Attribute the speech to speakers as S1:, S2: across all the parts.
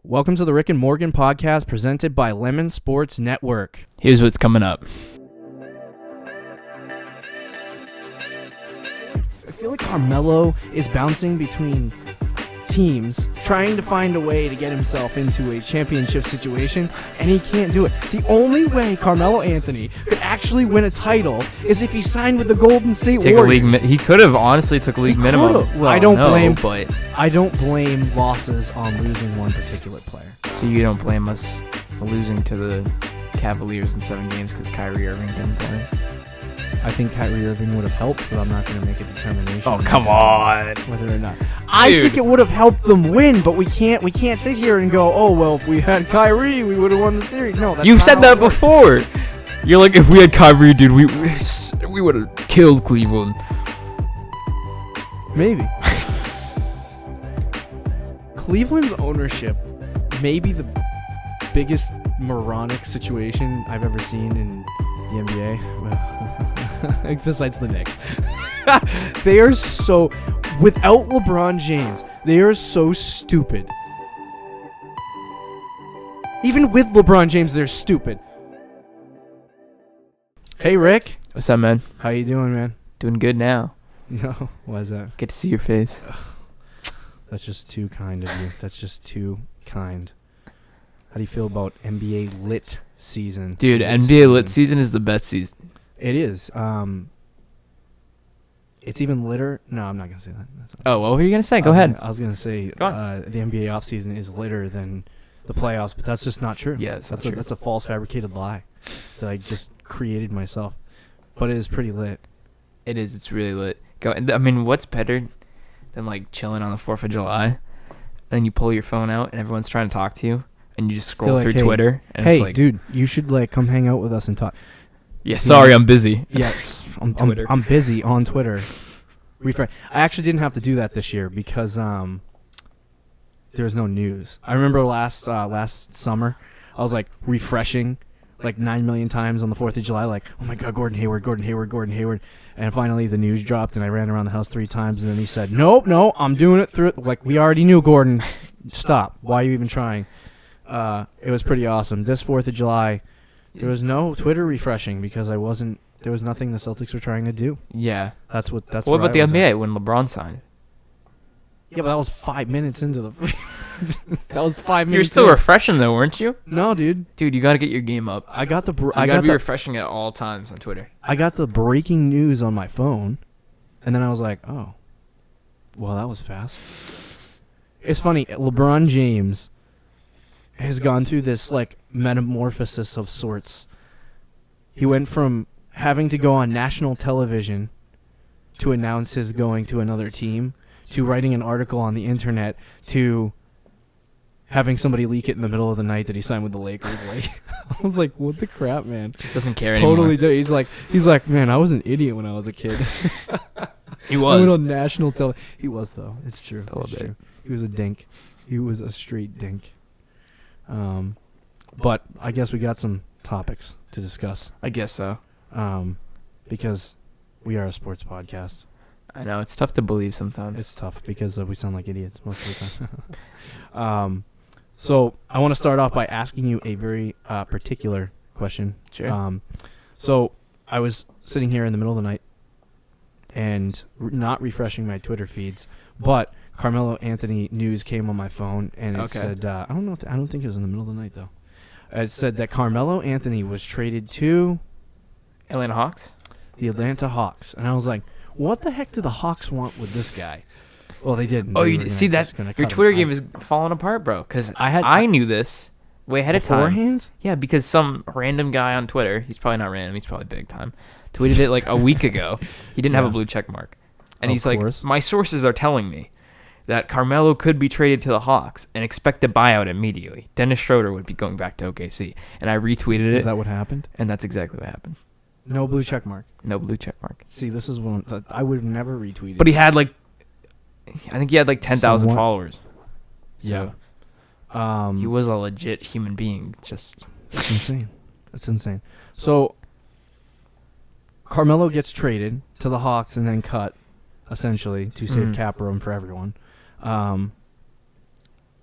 S1: Welcome to the Rick and Morgan podcast presented by Lemon Sports Network.
S2: Here's what's coming up.
S1: I feel like Carmelo is bouncing between teams, trying to find a way to get himself into a championship situation, and he can't do it. The only way Carmelo Anthony could actually win a title is if he signed with the Golden State Warriors.
S2: He could have honestly took a league minimum.
S1: Well, I don't blame losses on losing one particular player.
S2: So you don't blame us for losing to the Cavaliers in 7 games because Kyrie Irving didn't play?
S1: I think Kyrie Irving would have helped, but I'm not going to make a determination.
S2: Oh, come on.
S1: Whether or not. I think it would have helped them win, but we can't sit here and go, oh, well, if we had Kyrie, we would have won the series. No, that's
S2: You've said that before. You're like, if we had Kyrie, dude, we would have killed Cleveland.
S1: Maybe. Cleveland's ownership may be the biggest moronic situation I've ever seen in the NBA. Besides the Knicks. They are so... Without LeBron James, they are so stupid. Even with LeBron James, they're stupid. Hey, Rick.
S2: What's up, man?
S1: How you doing, man?
S2: Doing good now.
S1: No, why is that?
S2: Get to see your face.
S1: That's just too kind of you. That's just too kind. How do you feel about NBA lit season?
S2: Dude, NBA lit season is the best season.
S1: It is. It's even litter. No, I'm not going to say that.
S2: Oh, what were you going to say? Go ahead.
S1: I was going to say the NBA offseason is litter than the playoffs, but that's just not true.
S2: Yes,
S1: that's a false fabricated lie that I just created myself. But it is pretty lit.
S2: It is. It's really lit. I mean, what's better than like chilling on the 4th of July? Then you pull your phone out and everyone's trying to talk to you, and you just scroll through Twitter. And
S1: hey,
S2: it's like,
S1: dude, you should like come hang out with us and talk.
S2: Yeah, sorry, I'm busy.
S1: Yes, I'm busy on Twitter. I actually didn't have to do that this year because there was no news. I remember last summer, I was like refreshing like 9 million times on the 4th of July, like, oh my God, Gordon Hayward. And finally the news dropped and I ran around the house 3 times and then he said, nope, no, I'm doing it through it. Like, we already knew, Gordon. Stop. Why are you even trying? It was pretty awesome. This 4th of July, there was no Twitter refreshing because there was nothing the Celtics were trying to do.
S2: Yeah.
S1: What
S2: about the NBA when LeBron signed?
S1: Yeah, but that was 5 minutes into the... that was 5 minutes.
S2: You were still refreshing, though, weren't you?
S1: No, dude.
S2: Dude, you got to get your game up.
S1: I got the...
S2: You got to be refreshing at all times on Twitter.
S1: I got the breaking news on my phone, and then I was like, oh, well, that was fast. It's funny. LeBron James has gone through this, like, metamorphosis of sorts. He went from having to go on national television to announce his going to another team, to writing an article on the internet, to having somebody leak it in the middle of the night that he signed with the Lakers. Like, I was like, what the crap, man?
S2: Just doesn't care anymore.
S1: Totally. He's like, man, I was an idiot when I was a kid.
S2: He was.
S1: I went on national television. He was, though. It's true.
S2: It's true.
S1: He was a dink. He was a straight dink. But I guess we got some topics to discuss.
S2: I guess so.
S1: Because we are a sports podcast.
S2: I know, it's tough to believe sometimes.
S1: It's tough because we sound like idiots most of the time. So I want to start off by asking you a very particular question.
S2: Sure.
S1: So I was sitting here in the middle of the night and not refreshing my Twitter feeds, but Carmelo Anthony news came on my phone and it said, I don't think it was in the middle of the night though. It said that Carmelo Anthony was traded to
S2: Atlanta Hawks?
S1: The Atlanta Hawks. And I was like, what the heck do the Hawks want with this guy? Well, they didn't.
S2: Oh, you see that? Your Twitter game is falling apart, bro. Because I knew this way ahead of time.
S1: Beforehand?
S2: Yeah, because some random guy on Twitter, he's probably not random, he's probably big time, tweeted it like a week ago. He didn't have a blue check mark. And he's like, my sources are telling me that Carmelo could be traded to the Hawks and expect a buyout immediately. Dennis Schroeder would be going back to OKC. And I retweeted it.
S1: Is that what happened?
S2: And that's exactly what happened.
S1: No blue check mark.
S2: No blue check mark.
S1: See, this is one that I would have never retweeted.
S2: But he had like, I think he had like 10,000 followers. So
S1: yeah.
S2: He was a legit human being. That's
S1: insane. That's insane. So Carmelo gets traded to the Hawks and then cut, essentially, to save cap room for everyone.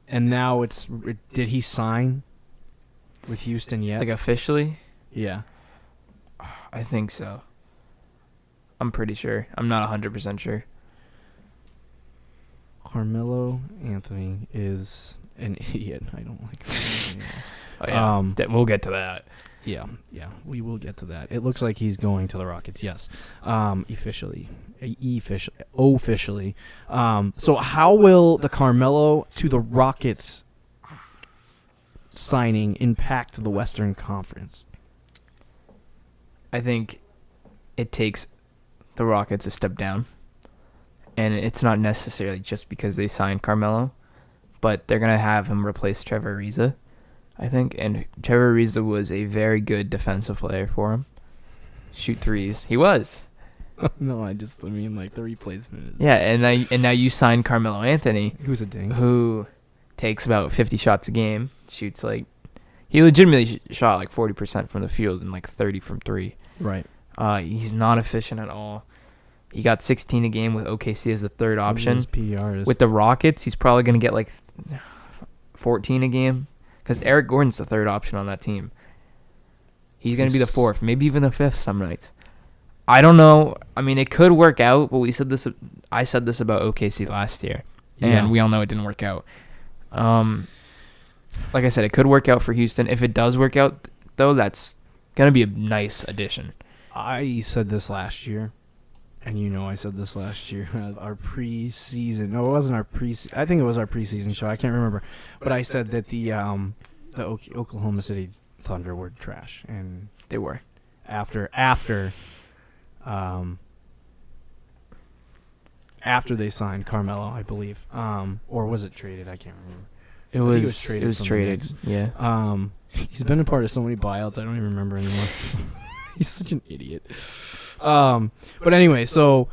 S1: And now did he sign with Houston yet?
S2: Like officially?
S1: Yeah.
S2: I think so. I'm pretty sure. I'm not 100% sure.
S1: Carmelo Anthony is an idiot. I don't like him.
S2: Oh, yeah. We'll get to that.
S1: Yeah, we will get to that. It looks like he's going to the Rockets, yes. Officially. So how will the Carmelo to the Rockets signing impact the Western Conference?
S2: I think it takes the Rockets a step down. And it's not necessarily just because they signed Carmelo, but they're going to have him replace Trevor Ariza, I think. And Trevor Ariza was a very good defensive player for him. Shoot threes. He was.
S1: No, I mean like the replacement is.
S2: Yeah, and now you signed Carmelo Anthony,
S1: who's a ding,
S2: who takes about 50 shots a game, shoots like he legitimately shot like 40% from the field and like 30 from three.
S1: Right.
S2: He's not efficient at all. He got 16 a game with OKC as the third option. With the Rockets, he's probably going to get like 14 a game because Eric Gordon's the third option on that team. He's going to be the fourth, maybe even the fifth some nights. I don't know. I mean, it could work out, but I said this about OKC last year, and we all know it didn't work out. Like I said, it could work out for Houston. If it does work out, though, that's going to be a nice addition.
S1: I said this last year. And I said this last year, our preseason. No, it wasn't our preseason. I think it was our preseason show. I can't remember. But I said that the Oklahoma City Thunder were trash. And
S2: they were.
S1: After they signed Carmelo, I believe. Or was it traded? I can't remember.
S2: It was traded. Yeah.
S1: He's been a part of so many buyouts, I don't even remember anymore. He's such an idiot. But anyway, so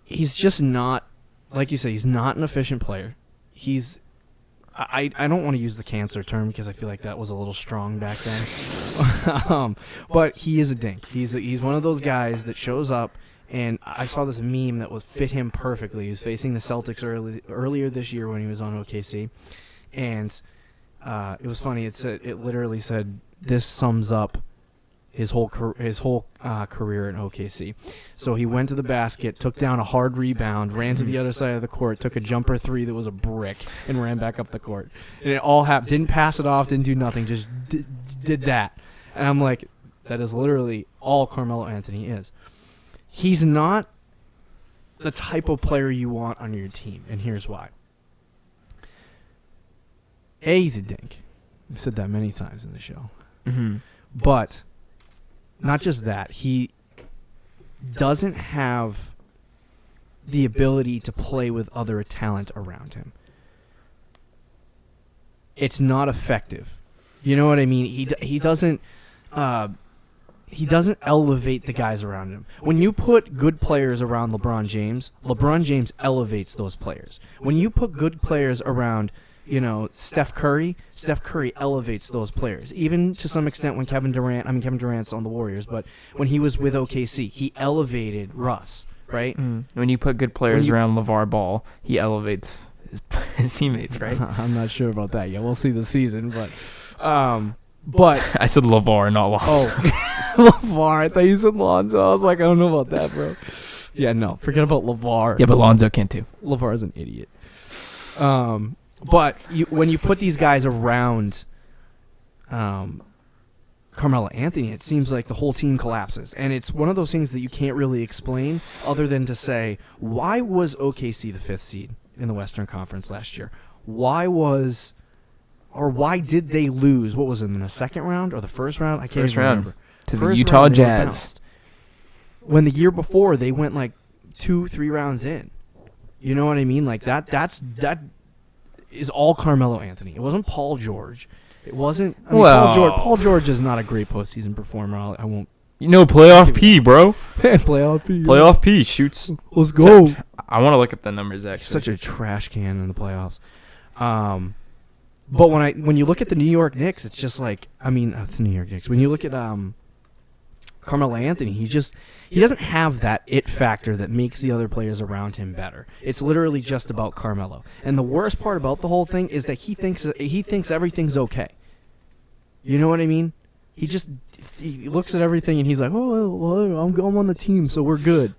S1: he's just not, like you say, he's not an efficient player. I don't want to use the cancer term because I feel like that was a little strong back then. But he is a dink. He's one of those guys that shows up, and I saw this meme that would fit him perfectly. He was facing the Celtics earlier this year when he was on OKC, and it was funny. It literally said, "This sums up his whole career in OKC." So he went to the basket, took down a hard rebound, ran to the other side of the court, took a jumper three that was a brick, and ran back up the court. And it all happened. Didn't pass it off, didn't do nothing, just did that. And I'm like, that is literally all Carmelo Anthony is. He's not the type of player you want on your team, and here's why. He's a dink. I've said that many times in the show.
S2: Mm-hmm.
S1: But not just that, he doesn't have the ability to play with other talent around him. It's not effective. You know what I mean? He doesn't elevate the guys around him. When you put good players around LeBron James elevates those players. When you put good players around Steph Curry elevates those players. Even to some extent when Kevin Durant's on the Warriors, but when he was with OKC, he elevated Russ, right?
S2: When you put good players around LeVar Ball, he elevates his teammates, right?
S1: I'm not sure about that yet. We'll see the season, but I
S2: said LeVar, not Lonzo.
S1: Oh, LeVar. I thought you said Lonzo. I was like, I don't know about that, bro. Yeah, no, forget about LeVar.
S2: Yeah, but Lonzo can too.
S1: LeVar's an idiot. But when you put these guys around Carmelo Anthony, it seems like the whole team collapses. And it's one of those things that you can't really explain other than to say, why was OKC the 5th seed in the Western Conference last year? Why did they lose? What was it, in the second round or the first round? I can't even remember.
S2: To the Utah Jazz.
S1: When the year before, they went like 2-3 rounds in. You know what I mean? Like that is all Carmelo Anthony. It wasn't Paul George. It wasn't. Paul George is not a great postseason performer. I won't.
S2: Playoff P, bro.
S1: Playoff P.
S2: Playoff P shoots.
S1: Let's go.
S2: I want to look up the numbers actually.
S1: Such a trash can in the playoffs. But when you look at the New York Knicks, it's just like the New York Knicks. When you look at Carmelo Anthony, he doesn't have that it factor that makes the other players around him better. It's literally just about Carmelo. And the worst part about the whole thing is that he thinks everything's okay. You know what I mean? He looks at everything and he's like, oh, well, I'm on the team, so we're good.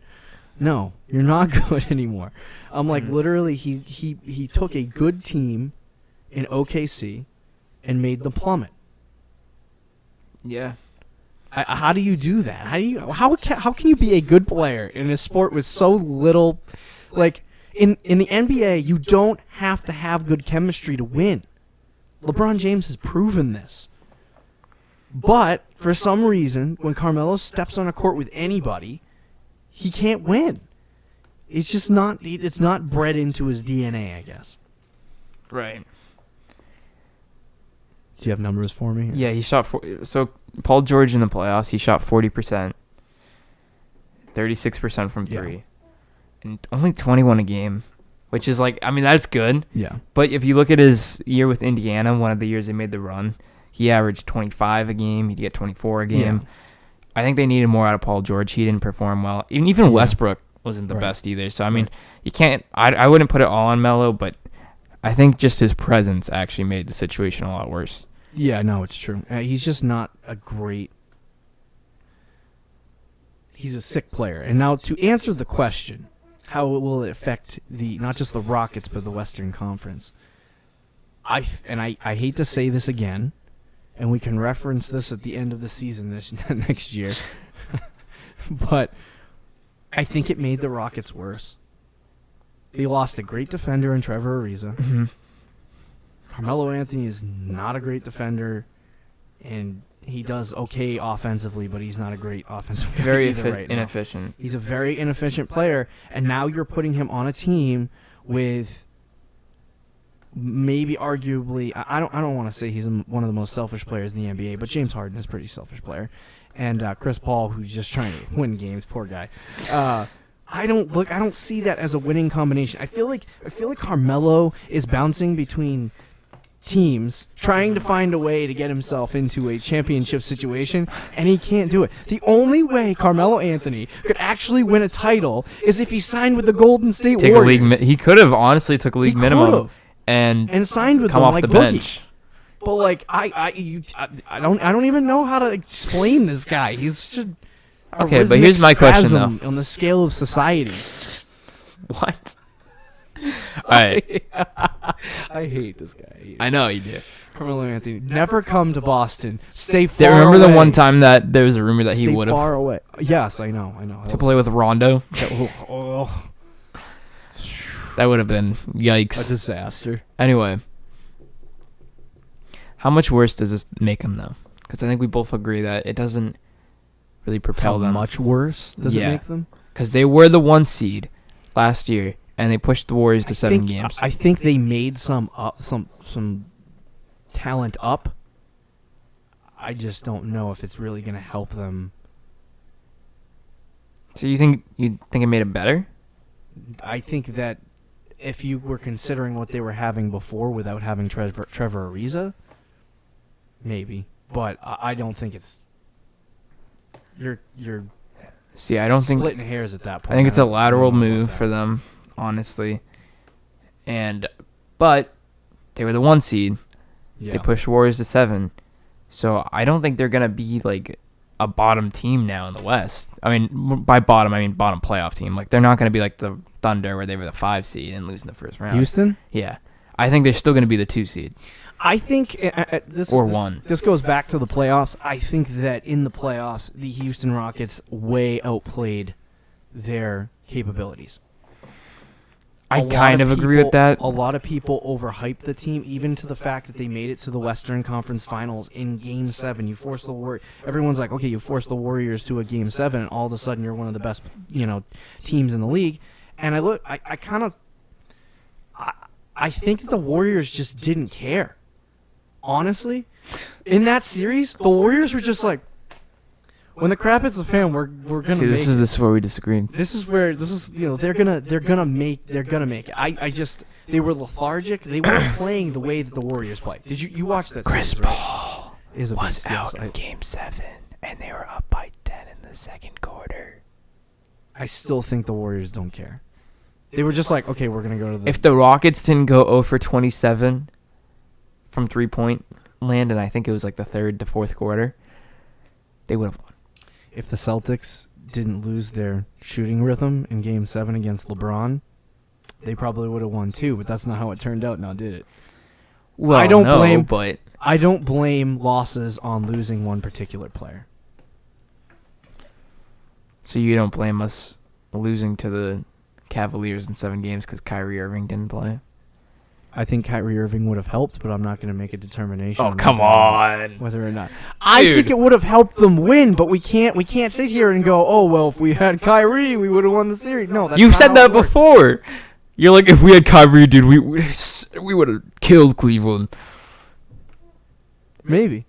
S1: No, you're not good anymore. I'm like, literally, he took a good team in OKC and made them plummet.
S2: Yeah.
S1: How do you do that? How can you be a good player in a sport with so little, like in the NBA? You don't have to have good chemistry to win. LeBron James has proven this. But for some reason, when Carmelo steps on a court with anybody, he can't win. It's just not. It's not bred into his DNA, I guess.
S2: Right.
S1: Do you have numbers for me?
S2: Yeah, he shot so Paul George in the playoffs, he shot 40%, 36% from three, and only 21 a game, which is like, I mean, that's good.
S1: Yeah.
S2: But if you look at his year with Indiana, one of the years they made the run, he averaged 25 a game. He'd get 24 a game. Yeah. I think they needed more out of Paul George. He didn't perform well. Even Westbrook wasn't the best either. So, I mean, you can't – I wouldn't put it all on Melo, but I think just his presence actually made the situation a lot worse.
S1: Yeah, no, it's true. He's just not a great – he's a sick player. And now to answer the question, how will it affect not just the Rockets but the Western Conference, I hate to say this again, and we can reference this at the end of the season next year, but I think it made the Rockets worse. They lost a great defender in Trevor Ariza.
S2: Mm-hmm.
S1: Carmelo Anthony is not a great defender, and he does okay offensively, but he's not a great offensive guy.
S2: Very
S1: inefficient. He's a very inefficient player, and now you're putting him on a team with maybe arguably, I don't want to say he's one of the most selfish players in the NBA, but James Harden is a pretty selfish player, and Chris Paul, who's just trying to win games, poor guy. I don't see that as a winning combination. I feel like Carmelo is bouncing between teams, trying to find a way to get himself into a championship situation, and he can't do it. The only way Carmelo Anthony could actually win a title is if he signed with the Golden State Warriors.
S2: He could have honestly took league minimum and
S1: signed with
S2: come
S1: them
S2: off
S1: like
S2: the
S1: Boogie.
S2: bench.
S1: But like I don't even know how to explain this guy. He's just
S2: okay. But here's my question though:
S1: on the scale of society.
S2: What? All right.
S1: I hate this guy.
S2: I know you do.
S1: Carmelo Anthony, never come to Boston. Stay far away.
S2: Remember the one time that there was a rumor that he would have
S1: far away. Yes, I know.
S2: To play with Rondo. That would have been yikes.
S1: A disaster.
S2: Anyway, how much worse does this make him though? Because I think we both agree that it doesn't really propel them.
S1: How much worse does it make them?
S2: Because they were the 1 seed last year. And they pushed the Warriors to 7 games.
S1: I think they made some talent up. I just don't know if it's really going to help them.
S2: So you think it made it better?
S1: I think that if you were considering what they were having before without having Trevor Ariza, maybe. But I don't think it's. You're.
S2: See, I don't think
S1: splitting hairs at that point.
S2: I think it's a lateral move for them. Honestly, but they were the 1 seed. Yeah. They pushed Warriors to 7, so I don't think they're gonna be like a bottom team now in the West. I mean, by bottom, I mean bottom playoff team. Like they're not gonna be like the Thunder where they were the 5 seed and lose in the first round.
S1: Houston?
S2: Yeah, I think they're still gonna be the 2 seed.
S1: I think this goes back to the playoffs. I think that in the playoffs, the Houston Rockets way outplayed their capabilities.
S2: I kind of agree with that.
S1: A lot of people overhyped the team, even to the fact that they made it to the Western Conference Finals in Game 7. You forced everyone's like, okay, you forced the Warriors to a Game 7, and all of a sudden you're one of the best, teams in the league. And I think that the Warriors just didn't care. Honestly, in that series, the Warriors were just like, when the crap hits the fan, we're gonna.
S2: See, this is where we disagreed.
S1: This is they're gonna make it. They were lethargic. They weren't playing the way that the Warriors play. Did you watch that?
S2: Chris
S1: series, right?
S2: Paul was out in Game 7, and they were up by 10 in the second quarter.
S1: I still think the Warriors don't care. They were just like, okay, we're going to go to the...
S2: If the Rockets didn't go 0 for 27 from three-point land, and I think it was like the third to fourth quarter, they would have won.
S1: If the Celtics didn't lose their shooting rhythm in Game 7 against LeBron, they probably would have won too, but that's not how it turned out now, did it?
S2: Well,
S1: I don't blame losses on losing one particular player.
S2: So you don't blame us losing to the Cavaliers in 7 games because Kyrie Irving didn't play?
S1: I think Kyrie Irving would have helped, but I'm not going to make a determination.
S2: Oh, come on.
S1: Whether or not. I think it would have helped them win, but we can't sit here and go, oh, well, if we had Kyrie, we would have won the series. No, that's
S2: You've
S1: not
S2: said
S1: how
S2: that
S1: it works.
S2: before. You're like, if we had Kyrie, dude, we would have killed Cleveland.
S1: Maybe.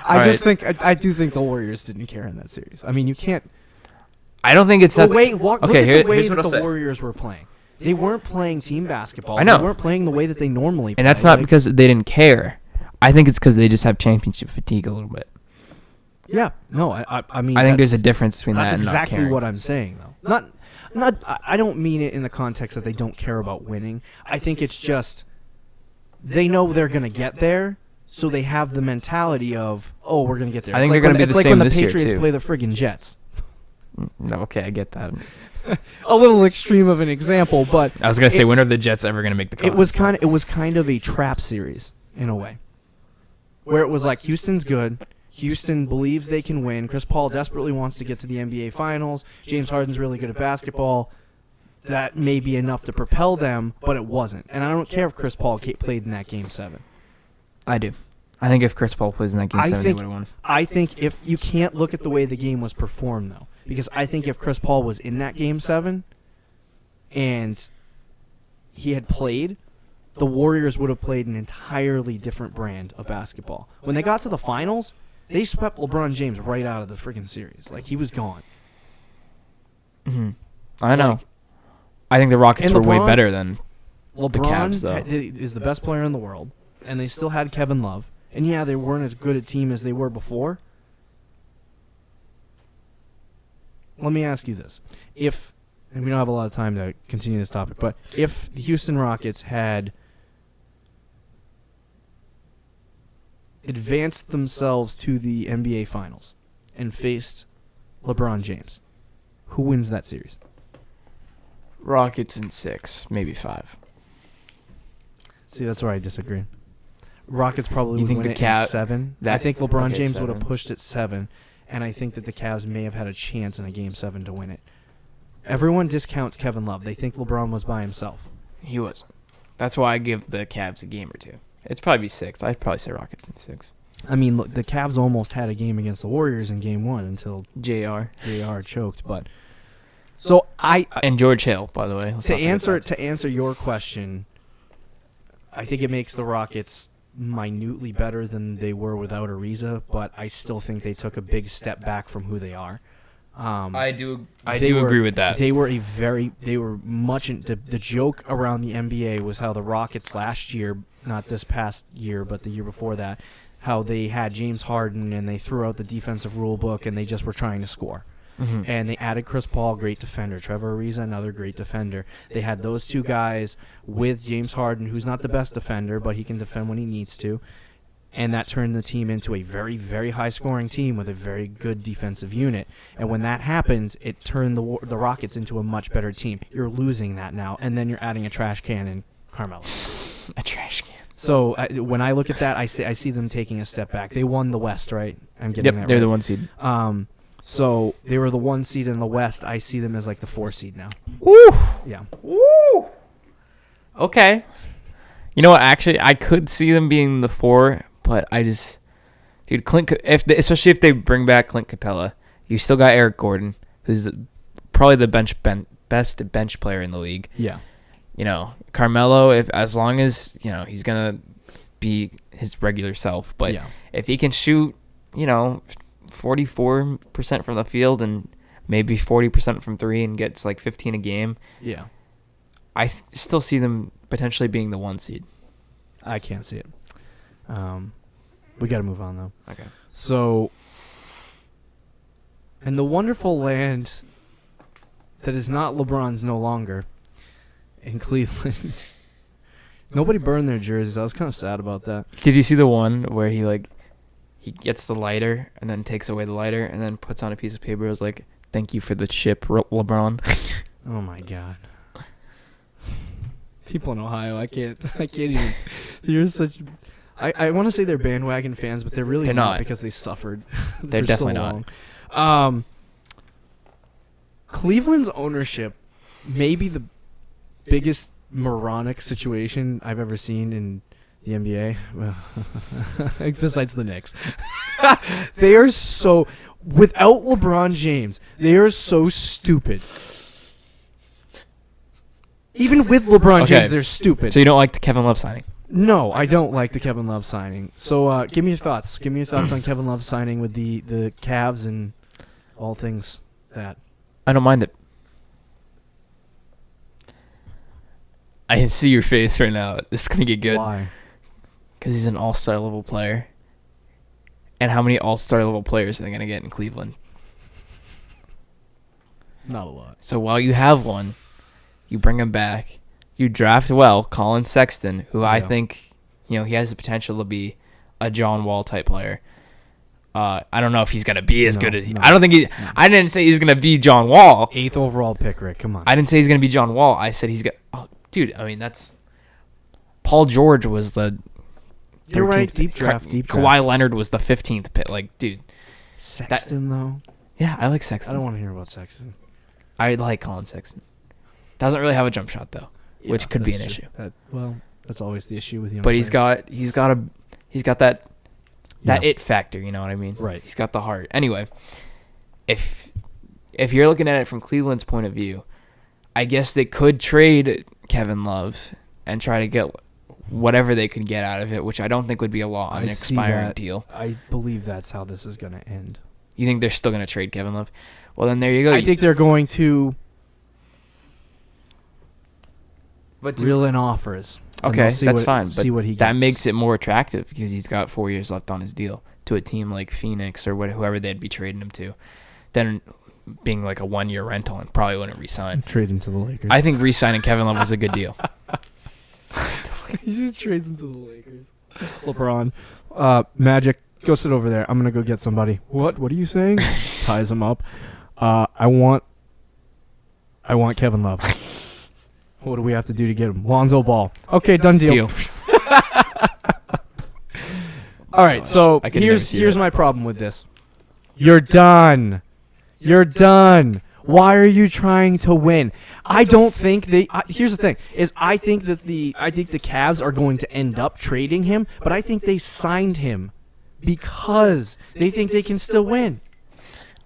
S1: I do think the Warriors didn't care in that series. I mean, you can't.
S2: I don't think it's that.
S1: Look at the way
S2: here's
S1: that
S2: what I'll
S1: the
S2: say.
S1: Warriors were playing. They weren't playing team basketball.
S2: I know.
S1: They weren't playing the way that they normally play.
S2: And that's not because they didn't care. I think it's because they just have championship fatigue a little bit.
S1: Yeah. No, I mean.
S2: I think there's a difference between that
S1: That's
S2: and not
S1: exactly
S2: caring.
S1: what I'm saying, though. I don't mean it in the context that they don't care about winning. I think it's just they know they're going to get there, so they have the mentality of, oh, we're going to get there.
S2: I think they're going to be the same this year,
S1: It's like when the Patriots
S2: too.
S1: play the friggin' Jets.
S2: No, okay, I get that.
S1: A little extreme of an example, but
S2: I was going to say, when are the Jets ever going to make the conference?
S1: it was kind of a trap series in a way, where it was like Houston's good. Houston believes they can win. Chris Paul desperately wants to get to the NBA Finals. James Harden's really good at basketball. That may be enough to propel them, but it wasn't. And I don't care if Chris Paul played in that Game 7.
S2: I do. I think if Chris Paul plays in that Game 7, they would have won.
S1: I think if you can't look at the way the game was performed, though, because I think if Chris Paul was in that Game 7 and he had played, the Warriors would have played an entirely different brand of basketball. When they got to the finals, they swept LeBron James right out of the friggin' series. Like, he was gone.
S2: Mm-hmm. I know.
S1: Like,
S2: I think the Rockets
S1: and
S2: were way
S1: LeBron-
S2: better than
S1: LeBron
S2: the Cavs, though.
S1: is the best player in the world, and they still had Kevin Love. And yeah, they weren't as good a team as they were before. Let me ask you this. And we don't have a lot of time to continue this topic, but if the Houston Rockets had advanced themselves to the NBA Finals and faced LeBron James, who wins that series?
S2: Rockets in 6, maybe 5.
S1: See, that's where I disagree. Rockets probably
S2: You
S1: would
S2: think
S1: win
S2: the
S1: it
S2: Cav-
S1: in 7. I
S2: that-
S1: think LeBron
S2: okay,
S1: James would have
S2: 7.
S1: pushed it 7, and I think that the Cavs may have had a chance in a Game 7 to win it. Everyone discounts Kevin Love. They think LeBron was by himself.
S2: He wasn't. That's why I give the Cavs a game or two. It's probably 6. I'd probably say Rockets in 6.
S1: I mean, look, the Cavs almost had a game against the Warriors in Game 1 until
S2: JR.
S1: JR choked. But so
S2: And George Hill, by the way. Let's not forget that.
S1: to answer your question, I think it makes the Rockets minutely better than they were without Ariza, but I still think they took a big step back from who they are.
S2: I do
S1: They were-
S2: agree with that.
S1: They were the joke around the NBA was how the Rockets last year, not this past year, but the year before that, how they had James Harden and they threw out the defensive rule book and they just were trying to score.
S2: Mhm.
S1: And they added Chris Paul, great defender. Trevor Ariza, another great defender. They had those two guys with James Harden, who's not the best defender, but he can defend when he needs to. And that turned the team into a very, very high-scoring team with a very good defensive unit. And when that happened, it turned the Rockets into a much better team. You're losing that now, and then you're adding a trash can in Carmelo.
S2: A trash can.
S1: So when I look at that, I see them taking a step back. They won the West, right? I'm getting that
S2: They're
S1: right.
S2: the 1 seed.
S1: So they were the 1 seed in the West. I see them as like the 4 seed now.
S2: Woo!
S1: Yeah.
S2: Woo! Okay. You know what? Actually, I could see them being the 4, but I just, dude, especially if they bring back Clint Capella, you still got Eric Gordon, who's probably the best bench player in the league.
S1: Yeah.
S2: You know, Carmelo, as long as he's gonna be his regular self, but
S1: Yeah.
S2: if he can shoot, 44% from the field and maybe 40% from 3 and gets like 15 a game,
S1: Yeah.
S2: I still see them potentially being the 1 seed.
S1: I can't see it. We got to move on, though.
S2: Okay.
S1: So, in the wonderful land that is not LeBron's no longer, in Cleveland, nobody burned their jerseys. I was kind of sad about that.
S2: Did you see the one where he gets the lighter and then takes away the lighter and then puts on a piece of paper? It was like, "Thank you for the chip, LeBron."
S1: Oh my God. People in Ohio, I can't even. You're such. I want to say they're bandwagon fans, but they're really not because they suffered.
S2: They're definitely
S1: so not. Cleveland's ownership may be the biggest moronic situation I've ever seen in the NBA. Well, besides the Knicks. They are so. Without LeBron James, they are so stupid. Even with LeBron James, they're stupid.
S2: So you don't like the Kevin Love signing?
S1: No, I don't like the Kevin Love signing. So give me your thoughts. Give me your thoughts on Kevin Love signing with the Cavs and all things that.
S2: I don't mind it. I can see your face right now. This is going to get good.
S1: Why?
S2: Because he's an all-star level player. And how many all-star level players are they going to get in Cleveland?
S1: Not a lot.
S2: So while you have one, you bring him back. You draft well, Colin Sexton, who I think, he has the potential to be a John Wall type player. I don't know if he's gonna be as good as he. I don't think he. I didn't say he's gonna be John Wall.
S1: 8th overall pick, Rick. Come on.
S2: I didn't say he's gonna be John Wall. I said he's got. Oh, dude. I mean, that's. Paul George was the.
S1: You're right. Deep draft.
S2: Kawhi Leonard was the 15th pick. Like, dude.
S1: Sexton though.
S2: Yeah, I like Sexton.
S1: I don't want to hear about Sexton.
S2: I like Colin Sexton. Doesn't really have a jump shot though. Which could be an issue.
S1: That's always the issue with young
S2: But
S1: players.
S2: he's got that it factor, you know what I mean?
S1: Right.
S2: He's got the heart. Anyway, if you're looking at it from Cleveland's point of view, I guess they could trade Kevin Love and try to get whatever they could get out of it, which I don't think would be a lot on an expiring deal.
S1: I believe that's how this is going to end.
S2: You think they're still going to trade Kevin Love? Well, then there you go.
S1: I think they're going to
S2: But
S1: reel in offers.
S2: Okay, that's fine. But
S1: see what he gets.
S2: That makes it more attractive because he's got 4 years left on his deal to a team like Phoenix or whoever they'd be trading him to. Then being like a 1-year rental and probably wouldn't re-sign.
S1: Trade him to the Lakers.
S2: I think re-signing Kevin Love was a good deal.
S1: You should trade him to the Lakers. LeBron. Magic, go sit over there. I'm going to go get somebody. What are you saying? Ties him up. I want Kevin Love. What do we have to do to get him? Lonzo Ball. Okay, done deal. All right, so here's my problem with this. You're done. You're done. Why are you trying to win? I don't think they. Here's the thing: I think the Cavs are going to end up trading him, but I think they signed him because they think they can still win.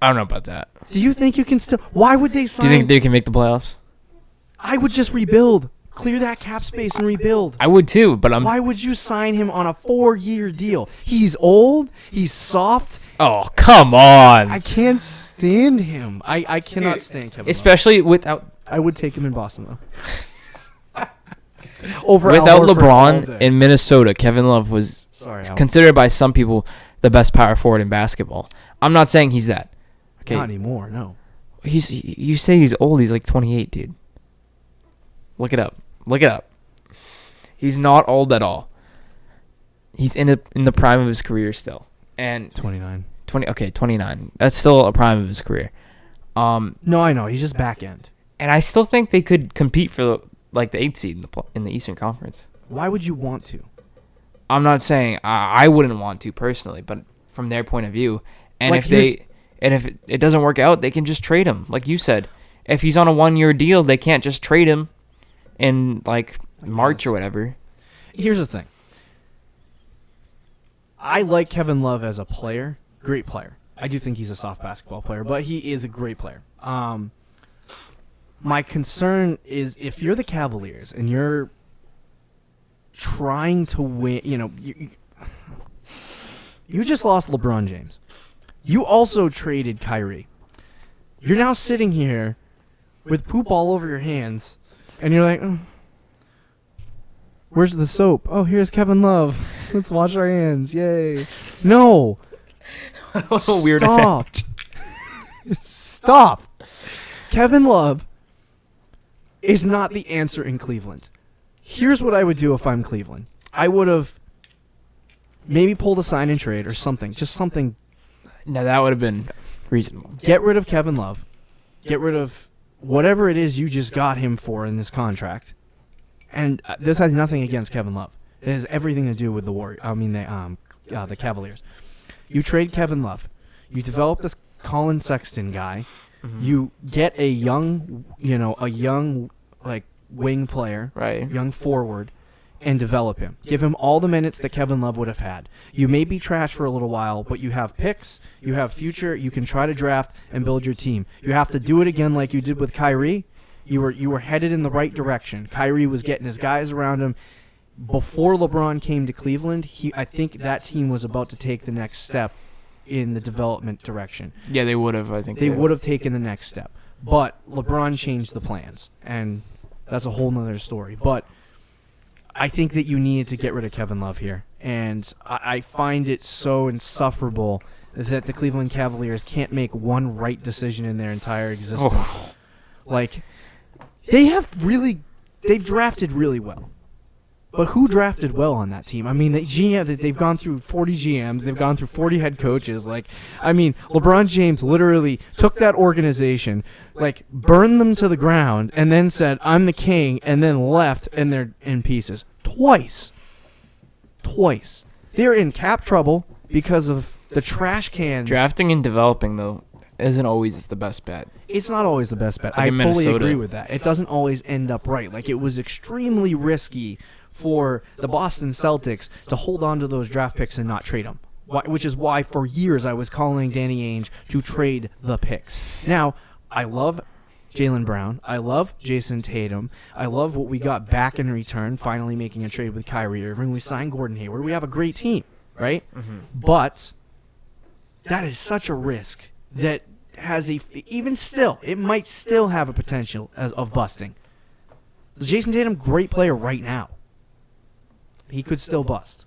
S2: I don't know about that.
S1: Do you think you can still? Why would they sign?
S2: Do you think they can make the playoffs?
S1: I would just rebuild. Clear that cap space and rebuild.
S2: I would too, but
S1: Why would you sign him on a 4-year deal? He's old. He's soft.
S2: Oh, come on.
S1: I can't stand him. I cannot stand Kevin Love.
S2: Especially without...
S1: I would take him in Boston, though.
S2: Without LeBron in Minnesota, Kevin Love was considered by some people the best power forward in basketball. I'm not saying he's that. Okay.
S1: Not anymore, no.
S2: You say he's old. He's like 28, dude. Look it up. He's not old at all. He's in the prime of his career still. And
S1: 29.
S2: 29. That's still a prime of his career.
S1: No, I know. He's just back end.
S2: And I still think they could compete for the 8th seed in the Eastern Conference.
S1: Why would you want to?
S2: I'm not saying I wouldn't want to personally, but from their point of view, and if it doesn't work out, they can just trade him. Like you said, if he's on a 1-year deal, they can't just trade him in March or whatever.
S1: Here's the thing. I like Kevin Love as a player. Great player. I do think he's a soft basketball player, but he is a great player. My concern is if you're the Cavaliers and you're trying to win, you just lost LeBron James. You also traded Kyrie. You're now sitting here with poop all over your hands, and you're like, Where's the soap? Oh, here's Kevin Love. Let's wash our hands. Yay. No.
S2: What a weird
S1: Stop. Stop. Kevin Love is not the answer in Cleveland. Here's what I would do if I'm Cleveland. I would have maybe pulled a sign and trade or something. Just something.
S2: No, that would have been reasonable.
S1: Get rid of Kevin Love. Get rid of whatever it is you just got him for in this contract. And this has nothing against Kevin Love. It has everything to do with the Cavaliers. You trade Kevin Love. You develop this Colin Sexton guy. Mm-hmm. You get a young like wing player,
S2: right?
S1: Young forward, and develop him. Give him all the minutes that Kevin Love would have had. You may be trash for a little while, but you have picks, you have future, you can try to draft and build your team. You have to do it again like you did with Kyrie. You were headed in the right direction. Kyrie was getting his guys around him. Before LeBron came to Cleveland, I think that team was about to take the next step in the development direction.
S2: Yeah, they would have, I think.
S1: They would have taken the next step. But LeBron changed the plans, and that's a whole nother story. But I think that you needed to get rid of Kevin Love here. And I find it so insufferable that the Cleveland Cavaliers can't make one right decision in their entire existence. Oh. Like, they've drafted really well. But who drafted well on that team? I mean, they've gone through 40 GMs. They've gone through 40 head coaches. LeBron James literally took that organization, burned them to the ground, and then said, "I'm the king," and then left, and they're in pieces. Twice. They're in cap trouble because of the trash cans.
S2: Drafting and developing, though, isn't always the best bet.
S1: It's not always the best bet. I fully agree with that. It doesn't always end up right. It was extremely risky for the Boston Celtics to hold on to those draft picks and not trade them, which is why for years I was calling Danny Ainge to trade the picks. Now, I love Jaylen Brown. I love Jason Tatum. I love what we got back in return, finally making a trade with Kyrie Irving. We signed Gordon Hayward. We have a great team, right? Mm-hmm. But that is such a risk that has it might still have a potential of busting. Jason Tatum, great player right now. He could still bust.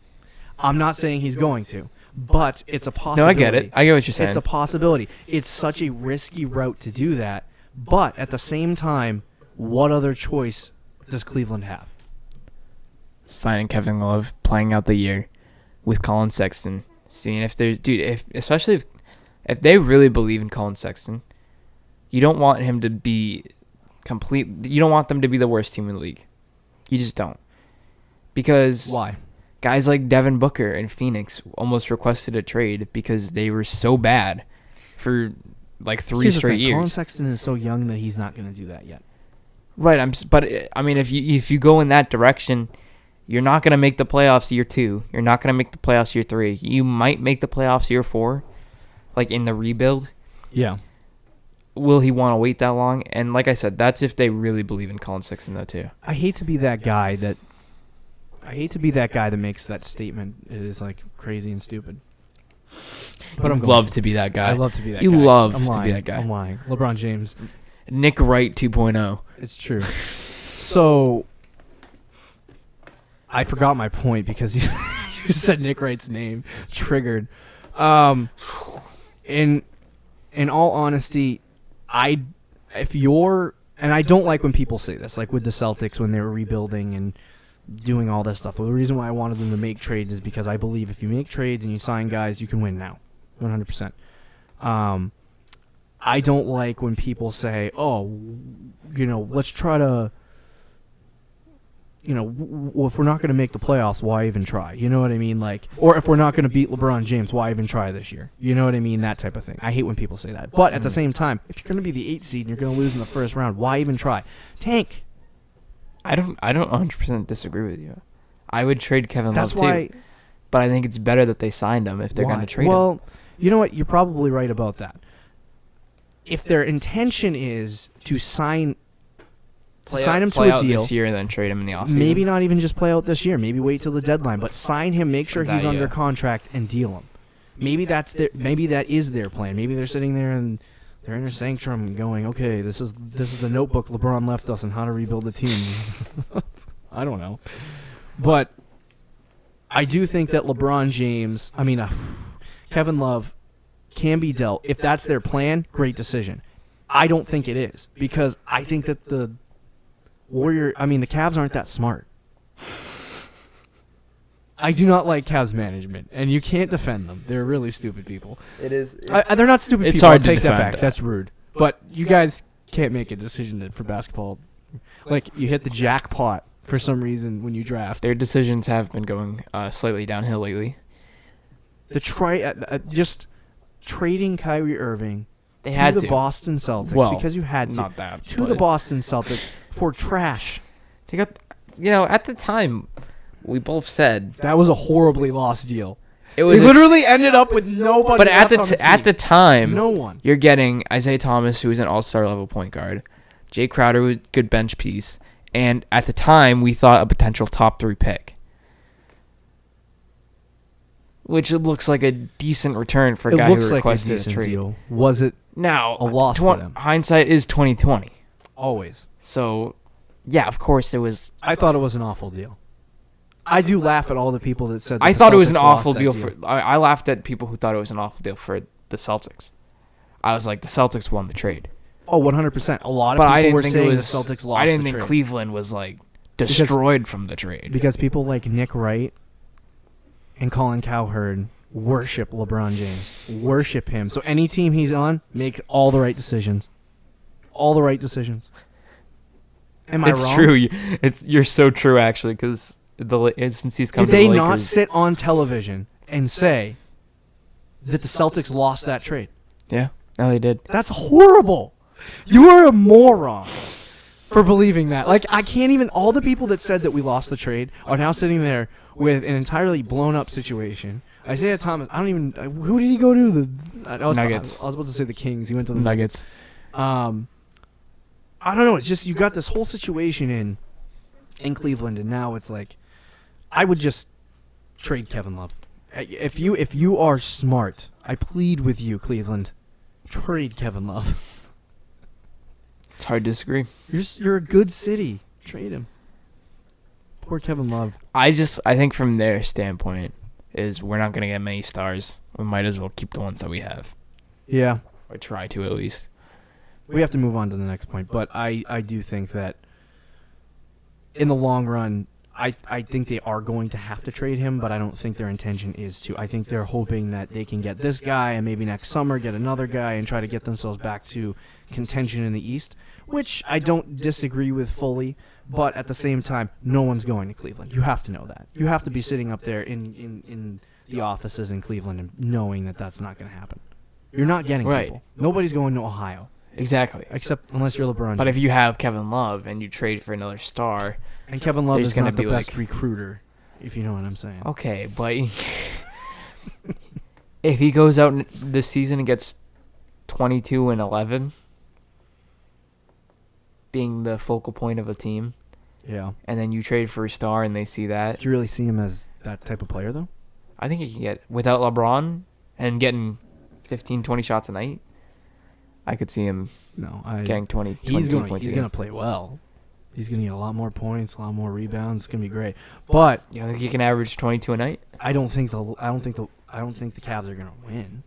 S1: I'm not saying he's going to, but it's a possibility.
S2: No, I get it. I get what you're saying.
S1: It's a possibility. It's such a risky route to do that, but at the same time, what other choice does Cleveland have?
S2: Signing Kevin Love, playing out the year with Colin Sexton, seeing if there's... Dude, especially if they really believe in Colin Sexton, you don't want him to be complete... You don't want them to be the worst team in the league. You just don't. Because
S1: why?
S2: Guys like Devin Booker in Phoenix almost requested a trade because they were so bad for 3 straight years.
S1: Colin Sexton is so young that he's not going to do that yet.
S2: Right, but I mean, if you go in that direction, you're not going to make the playoffs year 2. You're not going to make the playoffs year 3. You might make the playoffs year 4, in the rebuild.
S1: Yeah.
S2: Will he want to wait that long? And like I said, that's if they really believe in Colin Sexton, though, too.
S1: I hate to be that guy that makes that statement. It is crazy and stupid.
S2: But I love to be that guy.
S1: I love to be that guy.
S2: You love to be that guy.
S1: I'm lying. LeBron James.
S2: Nick Wright 2.0.
S1: It's true. So, I forgot my point because you said Nick Wright's name. Triggered. In all honesty, and I don't like when people say this, with the Celtics when they were rebuilding and doing all this stuff. Well, the reason why I wanted them to make trades is because I believe if you make trades and you sign guys, you can win now, 100%. I don't like when people say, let's try to, if we're not going to make the playoffs, why even try? You know what I mean? Or if we're not going to beat LeBron James, why even try this year? You know what I mean? That type of thing. I hate when people say that. But at the same time, if you're going to be the 8th seed and you're going to lose in the first round, why even try? Tank.
S2: I don't 100% disagree with you. I would trade Kevin Love too. But I think it's better that they signed him if they're going to trade him.
S1: Well, you know what? You're probably right about that. If their intention is to sign him to a deal
S2: this year and then trade him in the offseason.
S1: Maybe not even just play out this year. Maybe wait till the deadline, but sign him, make sure he's under contract, and deal him. Maybe that is their plan. Maybe they're sitting there and they're in their sanctum going, okay, this is the notebook LeBron left us on how to rebuild the team. I don't know. But I do think that LeBron James, Kevin Love can be dealt. If that's their plan, great decision. I don't think it is because I think that the Cavs aren't that smart. I do not like Cavs management, and you can't defend them. They're really stupid people.
S2: It is.
S1: They're not stupid
S2: it's
S1: people.
S2: Hard
S1: I'll
S2: to
S1: take that
S2: defend.
S1: back. That's rude. But you guys can't make a decision for basketball. Like, you hit the jackpot for some reason when you draft.
S2: Their decisions have been going slightly downhill lately.
S1: Just trading Kyrie Irving
S2: They had
S1: the Boston Celtics because you had to.
S2: Not that.
S1: To the Boston Celtics for trash.
S2: They got, at the time, we both said
S1: that was a horribly lost deal.
S2: They
S1: literally ended up with nobody.
S2: But at the time,
S1: no one.
S2: You're getting Isaiah Thomas, who was an all-star level point guard, Jay Crowder, was a good bench piece, and at the time we thought a potential top 3 pick, which looks like a decent return for a guy who requested a trade.
S1: Deal. Was it
S2: now
S1: a loss for them?
S2: Hindsight is 20/20.
S1: Always.
S2: So, yeah, of course it was.
S1: I thought it was an awful deal. I do laugh at all the people that said that
S2: I thought it was an awful deal for. I laughed at people who thought it was an awful deal for the Celtics. I was like, the Celtics won the trade.
S1: Oh, 100%. A lot of people were saying the Celtics lost the trade.
S2: I didn't think Cleveland was like destroyed from the trade.
S1: Because people like Nick Wright and Colin Cowherd worship LeBron James. Worship him. So any team he's on makes all the right decisions. All the right decisions. Am I wrong?
S2: It's true. You're so true, actually, because since he's come to the
S1: Lakers. Did they
S2: not
S1: sit on television and say that the Celtics lost that trade?
S2: Yeah. No, they did.
S1: That's horrible. You are a moron for believing that. Like, I can't even. All the people that said that we lost the trade are now sitting there with an entirely blown up situation. Isaiah Thomas. I don't even. Who did he go to?
S2: Nuggets.
S1: I was about to say the Kings. He went to the
S2: Nuggets.
S1: I don't know. It's just you got this whole situation in Cleveland, and now it's like, I would just trade Kevin Love. If you are smart, I plead with you, Cleveland, trade Kevin Love.
S2: It's hard to disagree.
S1: You're a good city. Trade him. Poor Kevin Love.
S2: I think from their standpoint is we're not going to get many stars. We might as well keep the ones that we have.
S1: Yeah.
S2: Or try to at least.
S1: We have to move on to the next point, but I do think that in the long run, I think they are going to have to trade him, but I don't think their intention is to. I think they're hoping that they can get this guy and maybe next summer get another guy and try to get themselves back to contention in the East, which I don't disagree with fully, but at the same time, no one's going to Cleveland. You have to know that. You have to be sitting up there in the offices in Cleveland and knowing that that's not going to happen. You're not getting people. Nobody's going to Ohio.
S2: Exactly.
S1: Except unless you're LeBron James.
S2: But if you have Kevin Love and you trade for another star...
S1: And Kevin Love is not the best recruiter, if you know what I'm saying.
S2: Okay, but if he goes out this season and gets 22 and 11, being the focal point of a team,
S1: yeah,
S2: and then you trade for a star and they see that...
S1: Do you really see him as that type of player, though?
S2: I think he can get... Without LeBron and getting 15, 20 shots a night, I could see him getting 20 points.
S1: He's going to play well. He's going to get a lot more points, a lot more rebounds. It's going to be great. But
S2: you don't think he can average 22 a night?
S1: I don't think the Cavs are going to win.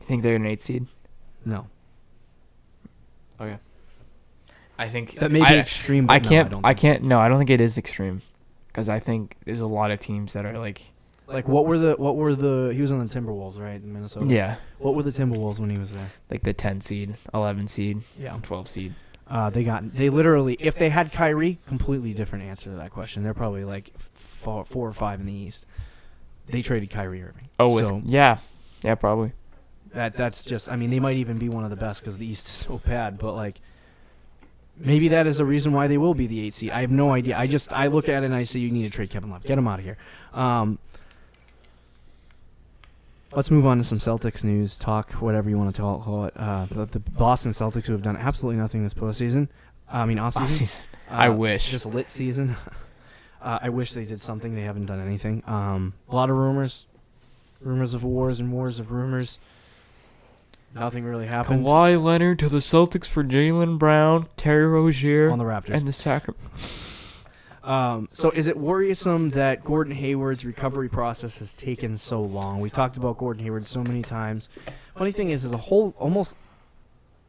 S2: You think they're an 8 seed?
S1: No.
S2: Okay. I think
S1: that may be extreme. But
S2: I can't. No, I don't think it is extreme, because I think there's a lot of teams that are like.
S1: What were the? He was on the Timberwolves, right, in Minnesota.
S2: Yeah.
S1: What were the Timberwolves when he was there?
S2: Like the 10 seed, 11 seed, 12 seed.
S1: They literally, if they had Kyrie, completely different answer to that question. They're probably like 4 or 5 in the East. They traded Kyrie Irving.
S2: Oh, so, yeah, probably.
S1: That's just. I mean, they might even be one of the best because the East is so bad. But like, maybe that is a reason why they will be the 8 seed. I have no idea. I look at it and I say you need to trade Kevin Love. Get him out of here. Let's move on to some Celtics news, talk, whatever you want to call it. The Boston Celtics, who have done absolutely nothing this postseason. Off-season.
S2: I wish.
S1: Just a lit season. I wish they did something. They haven't done anything. A lot of rumors. Rumors of wars and wars of rumors. Nothing really happened.
S2: Kawhi Leonard to the Celtics for Jaylen Brown, Terry Rozier,
S1: on the Raptors.
S2: and the Sacramento.
S1: So is it worrisome that Gordon Hayward's recovery process has taken so long? We've talked about Gordon Hayward so many times. Funny thing is almost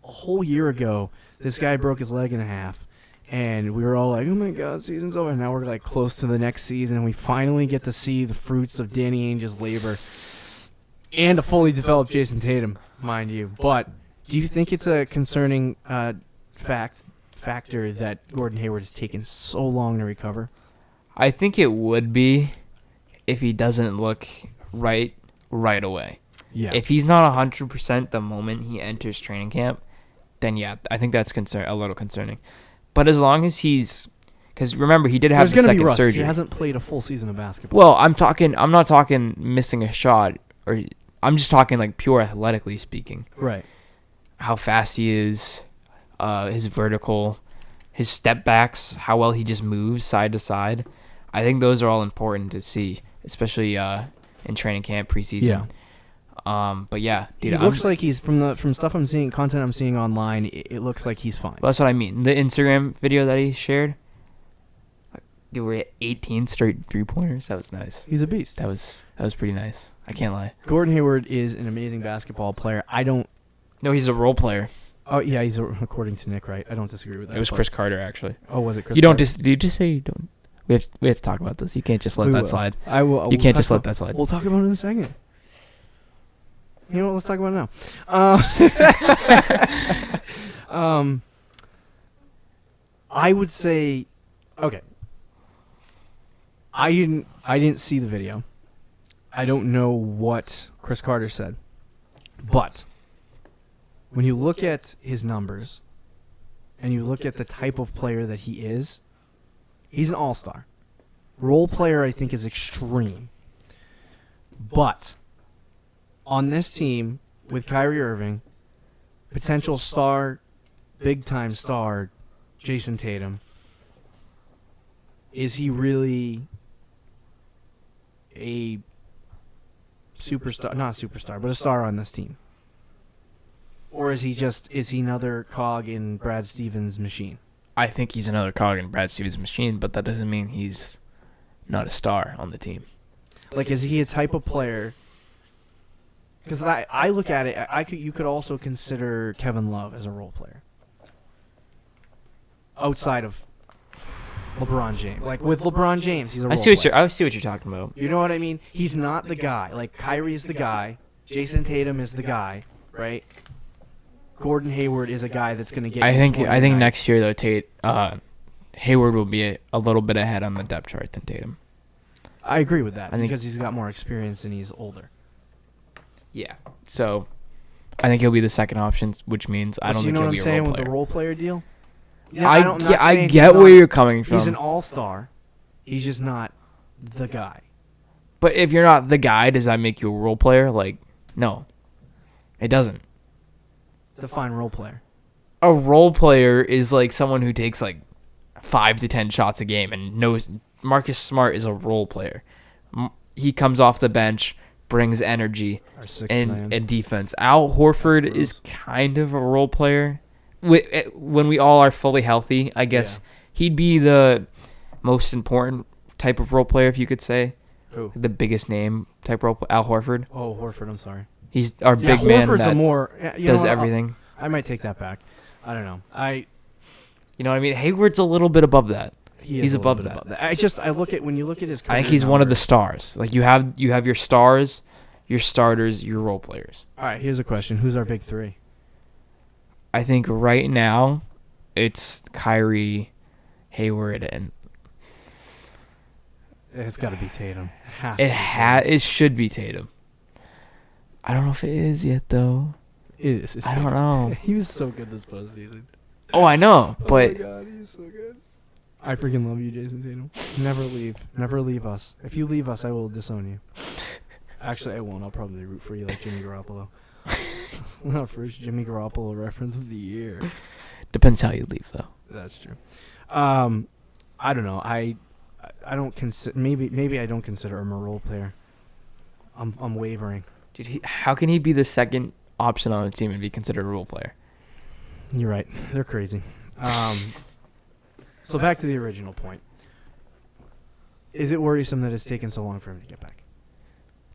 S1: a whole year ago, this guy broke his leg in half, and we were all like, "Oh my God, season's over!" And now we're like close to the next season, and we finally get to see the fruits of Danny Ainge's labor and a fully developed Jason Tatum, mind you. But do you think it's a concerning factor that Gordon Hayward has taken so long to recover?
S2: I think it would be if he doesn't look right away.
S1: Yeah.
S2: If he's not 100% the moment he enters training camp, then yeah, I think that's a little concerning. But as long as because remember he did have the second surgery.
S1: He hasn't played a full season of basketball.
S2: Well, I'm not talking missing a shot, or I'm just talking like pure athletically speaking.
S1: Right.
S2: How fast he is. His vertical, his step backs, how well he just moves side to side. I think those are all important to see, especially in training camp preseason. Yeah. But yeah, dude,
S1: he looks like he's from stuff I'm seeing, content I'm seeing online. It looks like he's fine.
S2: Well, that's what I mean. The Instagram video that he shared, dude, we're at 18 straight 3-pointers. That was nice.
S1: He's a beast.
S2: That was pretty nice. I can't lie.
S1: Gordon Hayward is an amazing basketball player.
S2: No, he's a role player.
S1: Oh yeah, he's according to Nick, right? I don't disagree with that.
S2: It was Chris Carter, actually.
S1: Oh, was it Chris?
S2: You don't
S1: Carter?
S2: you just say you don't. We have to talk about this. You can't just let that slide.
S1: I will.
S2: You can't just let that slide.
S1: We'll talk about it in a second. You know what? Let's talk about it now. I would say, okay. I didn't see the video. I don't know what Chris Carter said, but when you look at his numbers and you look at the type of player that he is, he's an all-star. Role player, I think, is extreme. But on this team with Kyrie Irving, potential star, big-time star, Jason Tatum, is he really a superstar? Not a superstar, but a star on this team. Or is he another cog in Brad Stevens' machine?
S2: I think he's another cog in Brad Stevens' machine, but that doesn't mean he's not a star on the team.
S1: Like, is he a type of player? Because I look at it, you could also consider Kevin Love as a role player. Outside of LeBron James. Like, with LeBron James, he's a role player.
S2: I see what you're talking about.
S1: You know what I mean? He's not the guy. Like, Kyrie's the guy. Jason Tatum is the guy, right? Gordon Hayward is a guy that's going to get.
S2: I think next year though, Hayward will be a little bit ahead on the depth chart than Tatum.
S1: I agree with that because he's got more experience and he's older.
S2: Yeah, so I think he'll be the second option, which means I don't think he'll be a role player.
S1: You know what I'm saying with the role player deal?
S2: I get where you're coming from.
S1: He's an all-star. He's just not the guy.
S2: But if you're not the guy, does that make you a role player? Like, no, it doesn't.
S1: Define role player.
S2: A role player is like someone who takes like 5 to 10 shots a game and knows. Marcus Smart is a role player. He comes off the bench, brings energy and defense. Al Horford is kind of a role player. When we all are fully healthy, I guess he'd be the most important type of role player, if you could say.
S1: Who? The
S2: biggest name type role player, Al Horford.
S1: Oh, Horford, I'm sorry.
S2: He's our big man
S1: that
S2: does everything.
S1: I might take that back. I don't know.
S2: You know what I mean? Hayward's a little bit above that.
S1: He's above that. I look at when you look at his career
S2: I think he's one of the stars. Like you have your stars, your starters, your role players.
S1: All right, here's a question. Who's our big three?
S2: I think right now it's Kyrie, Hayward, and
S1: it's got to be Tatum.
S2: It should be Tatum. I don't know if it is yet though.
S1: It is.
S2: I don't know.
S1: He was so good this postseason.
S2: Oh, I know, but
S1: oh my God, he's so good. I freaking love you, Jason Tatum. Never leave. Never leave us. If you leave us, I will disown you. Actually, I won't. I'll probably root for you like Jimmy Garoppolo. Not first Jimmy Garoppolo reference of the year.
S2: Depends how you leave, though.
S1: That's true. I don't know. I don't consider. Maybe I don't consider him a role player. I'm wavering.
S2: Dude, how can he be the second option on the team and be considered a role player?
S1: You're right. They're crazy. So back to the original point. Is it worrisome that it's taken so long for him to get back?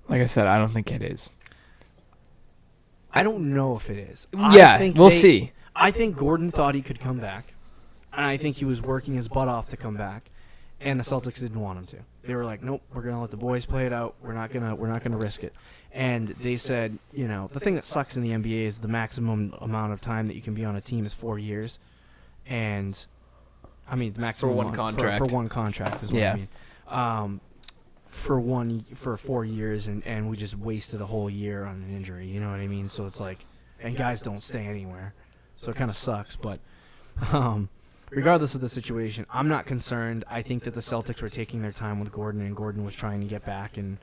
S2: Like I said, I don't think it is.
S1: I don't know if it is.
S2: Yeah, we'll see.
S1: I think Gordon thought he could come back, and I think he was working his butt off to come back, and the Celtics didn't want him to. They were like, "Nope, we're gonna let the boys play it out. We're not gonna risk it." And they said, the thing that sucks in the NBA is the maximum amount of time that you can be on a team is 4 years, and I mean the maximum
S2: for one contract.
S1: For one contract is what I mean. For 4 years, and we just wasted a whole year on an injury. You know what I mean? So it's like, and guys don't stay anywhere, so it kind of sucks. But regardless of the situation, I'm not concerned. I think that the Celtics were taking their time with Gordon, and Gordon was trying to get back, and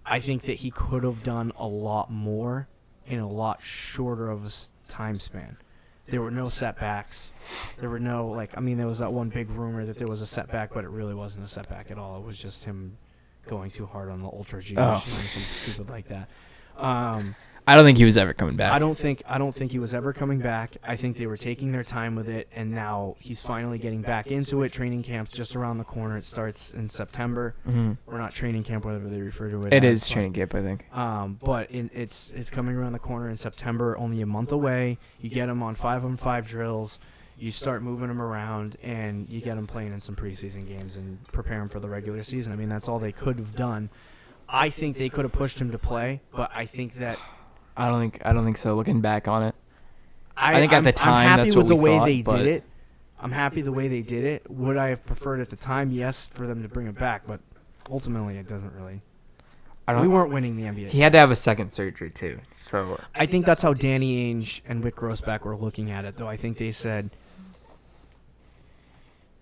S1: I think that he could have done a lot more in a lot shorter of a time span. There were no setbacks. There were no, there was that one big rumor that there was a setback, but it really wasn't a setback at all. It was just him going too hard on the Ultra G machine or something stupid like that.
S2: I don't think he was ever coming back.
S1: I don't think he was ever coming back. I think they were taking their time with it, and now he's finally getting back into it. Training camp's just around the corner. It starts in September.
S2: Mm-hmm.
S1: Or not training camp, whatever they refer to it.
S2: It is training camp, I think.
S1: But it's coming around the corner in September. Only a month away. You get him on 5-on-5 drills. You start moving him around, and you get him playing in some preseason games and prepare him for the regular season. I mean, that's all they could have done. I think they could have pushed him to play, but I think that
S2: I don't think so. Looking back on it, I think at the time
S1: I'm
S2: that's what we thought.
S1: I'm happy with the way they did it. I'm happy the way they did it. Would I have preferred at the time? Yes, for them to bring it back, but ultimately it doesn't really. We weren't winning the NBA.
S2: He had to have a second surgery too. So
S1: I think that's how Danny Ainge and Wick Grossback were looking at it, though. I think they said,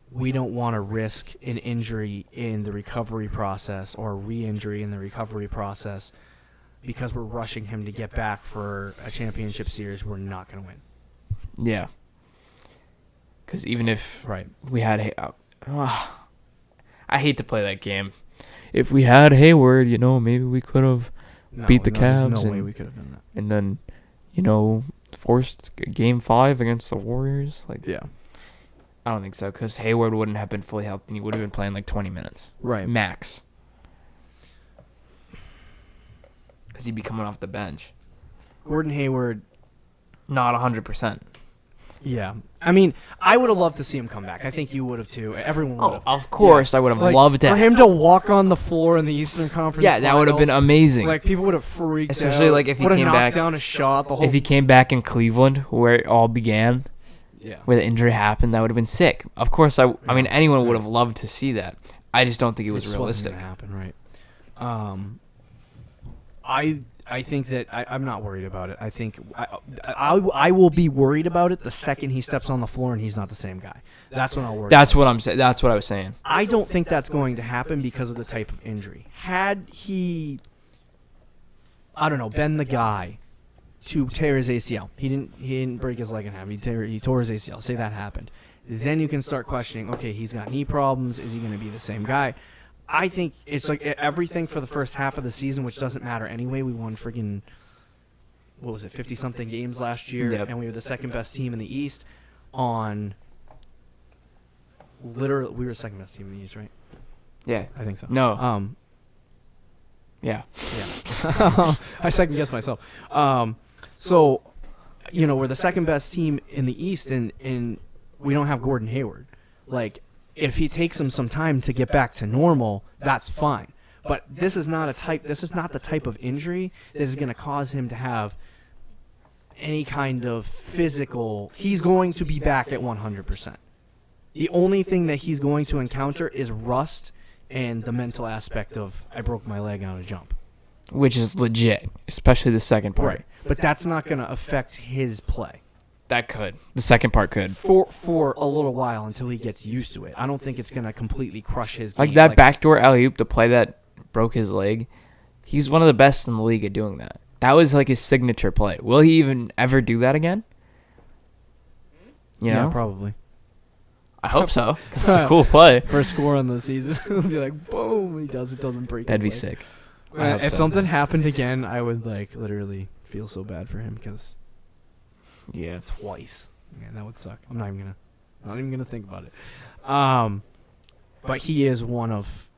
S1: we don't want to risk an injury in the recovery process or a re-injury in the recovery process because we're rushing him to get back for a championship series we're not going to win.
S2: Yeah. Because even if we had... I hate to play that game. If we had Hayward, maybe we could have beat the Cavs.
S1: There's no way we could have done that.
S2: And then, forced Game 5 against the Warriors.
S1: Yeah.
S2: I don't think so, because Hayward wouldn't have been fully healthy. He would have been playing 20 minutes.
S1: Right.
S2: Max. Because he'd be coming off the bench.
S1: Gordon Hayward.
S2: Not 100%.
S1: Yeah. I mean, I would have loved to see him come back. I think you would have, too. Everyone would have.
S2: Of course, I would have loved it.
S1: For him to walk on the floor in the Eastern Conference
S2: Finals, that would have been amazing.
S1: People would have freaked
S2: Especially,
S1: out.
S2: If he came back.
S1: Down a shot.
S2: If he came back in Cleveland, where it all began.
S1: Yeah.
S2: Where the injury happened, that would have been sick. Of course, I mean, anyone would have loved to see that. I just don't think it was realistic.
S1: Wasn't gonna happen, right? I think that I'm not worried about it. I think I will be worried about it the second he steps on the floor and he's not the same guy. That's when I'll worry.
S2: That's what I'm saying. That's what I was saying.
S1: I don't think that's going to happen because of the type of injury. Had he, been the guy to tear his ACL. He didn't break his leg in half. He tore his ACL. Say that happened. Then you can start questioning, okay, he's got knee problems. Is he going to be the same guy? I think it's everything for the first half of the season, which doesn't matter anyway. We won friggin', 50-something games last year, and we were the second best team in the East we were the second best team in the East, right?
S2: Yeah.
S1: I think so.
S2: No. Yeah.
S1: I second guessed myself. So, we're the second best team in the East, and we don't have Gordon Hayward. If he takes him some time to get back to normal, that's fine. But this is not the type of injury that is going to cause him to have any kind of physical. He's going to be back at 100%. The only thing that he's going to encounter is rust and the mental aspect of, I broke my leg on a jump.
S2: Which is legit, especially the second part.
S1: Right. But that's not going to affect his play.
S2: That could. The second part could.
S1: For a little while until he gets used to it. I don't think it's going to completely crush his game.
S2: That backdoor alley-oop, the play that broke his leg, he's one of the best in the league at doing that. That was his signature play. Will he even ever do that again?
S1: Yeah, probably.
S2: I hope so, because it's a cool play.
S1: First score on the season. It'll be boom, he does it, doesn't break
S2: That'd be
S1: his leg.
S2: sick.
S1: If something happened again, I would literally feel so bad for him because twice. Man, that would suck. I'm not even gonna think about it. But he is one of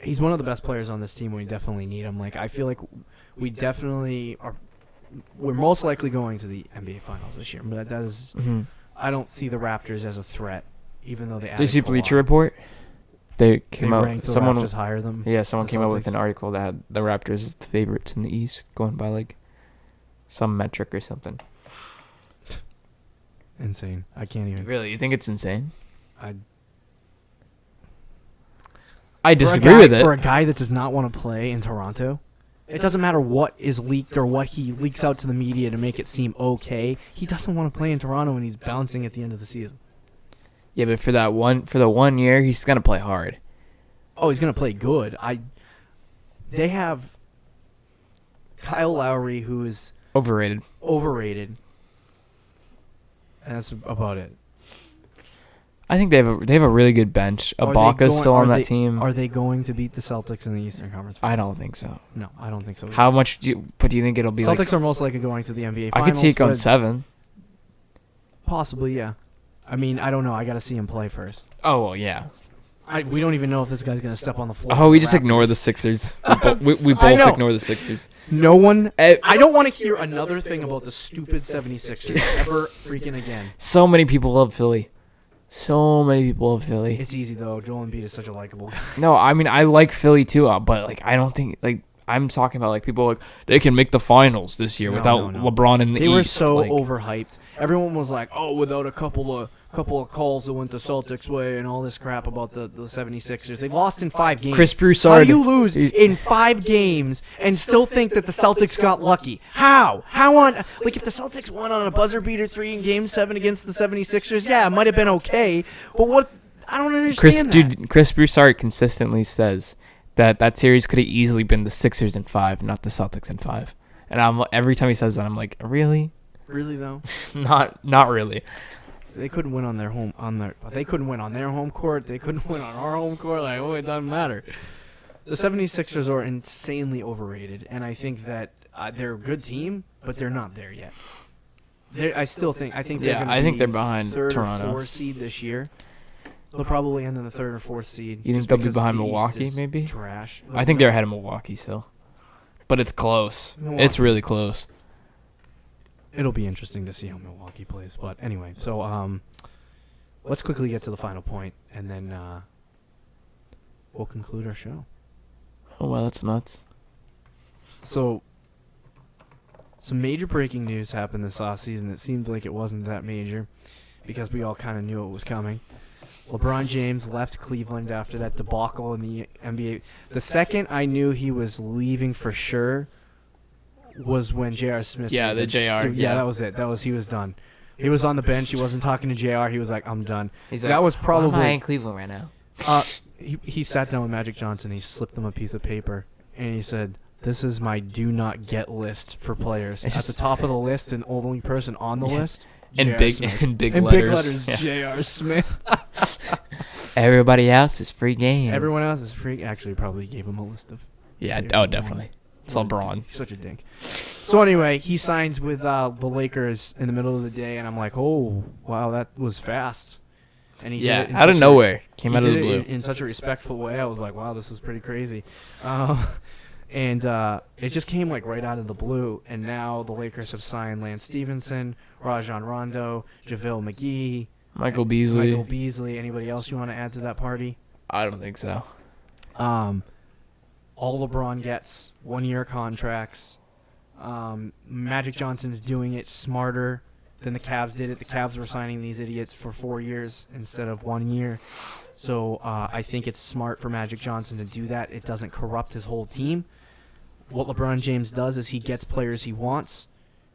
S1: he's one of the best players on this team. We definitely need him. Like I feel like we definitely are. We're most likely going to the NBA Finals this year, but that is.
S2: Mm-hmm.
S1: I don't see the Raptors as a threat, even though they.
S2: Did you see Bleacher Report? They came out.
S1: Someone just hire them.
S2: Yeah, someone came out with an article that had the Raptors as the favorites in the East, going by like some metric or something.
S1: Insane. I can't even.
S2: Really, you think it's insane?
S1: I
S2: disagree with it.
S1: For a guy that does not want to play in Toronto, it doesn't matter what is leaked or what he leaks out to the media to make it seem okay. He doesn't want to play in Toronto when he's bouncing at the end of the season.
S2: Yeah, but for the 1 year, he's gonna play hard.
S1: Oh, he's gonna play good. They have Kyle Lowry, who is
S2: Overrated.
S1: And that's about it.
S2: I think they have a really good bench. Ibaka's still on that team.
S1: Are they going to beat the Celtics in the Eastern Conference Finals?
S2: I don't think so.
S1: No, I don't think so.
S2: How much do you think it'll be?
S1: Celtics are most likely going to the NBA Finals.
S2: I could see it going 7.
S1: Possibly, yeah. I mean, I don't know. I got to see him play first.
S2: Oh, well, yeah.
S1: We don't even know if this guy's going to step on the floor.
S2: Oh, we just ignore the Sixers. We both ignore the Sixers.
S1: No one. I don't want to hear another thing about the stupid 76ers ever freaking again.
S2: So many people love Philly. It's
S1: easy, though. Joel Embiid is such a likable guy.
S2: No, I mean, I like Philly, too, but, like, I don't think, like, I'm talking about, like, people, like, they can make the finals this year without LeBron in the East.
S1: They were so overhyped. Everyone was like, oh, without a couple of calls that went the Celtics' way and all this crap about the 76ers. They lost in 5 games.
S2: Chris Broussard.
S1: How do you lose in 5 games and still think that the Celtics got lucky? How? Like, if the Celtics won on a buzzer beater 3 in Game 7 against the 76ers, yeah, it might have been okay. But what? I don't understand that.
S2: Chris Broussard consistently says that series could have easily been the Sixers in 5, not the Celtics in 5. And every time he says that, I'm like, really?
S1: Really though?
S2: Not really.
S1: They couldn't win on their home They couldn't win on their home court. They couldn't win on our home court. Like, it doesn't matter. The 76ers are insanely overrated, and I think that they're a good team, but they're not there yet. I think
S2: they're behind
S1: third
S2: Toronto.
S1: or 4th seed this year. They'll probably end in the 3rd or 4th seed.
S2: You think they'll be behind Milwaukee? Maybe.
S1: Trash.
S2: I think they're ahead of Milwaukee still, but it's close.
S1: Milwaukee.
S2: It's really close.
S1: It'll be interesting to see how Milwaukee plays. But anyway, so let's quickly get to the final point, and then we'll conclude our show.
S2: Oh, wow, that's nuts.
S1: So, some major breaking news happened this offseason. It seemed like it wasn't that major because we all kind of knew it was coming. LeBron James left Cleveland after that debacle in the NBA. The second I knew he was leaving for sure was when J.R. Smith.
S2: Yeah, the J.R.
S1: Yeah, that was it. He was done. He was on the bench. He wasn't talking to J.R. He was like, I'm done.
S2: He's
S1: that
S2: like,
S1: was probably.
S2: Why am I in Cleveland right now?
S1: He sat down with Magic Johnson. He slipped him a piece of paper, and he said, "This is my do not get list for players. At the top of the list, and only person on the list."
S2: In big letters,
S1: J.R. Smith.
S2: Everybody else is free game.
S1: Everyone else is free. Actually, probably gave him a list of.
S2: Yeah. Oh, definitely. It's LeBron.
S1: He's such a dink. So anyway, he signs with the Lakers in the middle of the day, and I'm like, oh wow, that was fast. And he did it
S2: out of nowhere, came out of the blue
S1: in such a respectful way. I was like, wow, this is pretty crazy. And it just came like right out of the blue. And now the Lakers have signed Lance Stevenson, Rajon Rondo, JaVale McGee,
S2: Michael Beasley.
S1: Anybody else you want to add to that party?
S2: I don't think so.
S1: All LeBron gets 1-year contracts. Magic Johnson's doing it smarter than the Cavs did it. The Cavs were signing these idiots for 4 years instead of 1 year. So I think it's smart for Magic Johnson to do that. It doesn't corrupt his whole team. What LeBron James does is he gets players he wants,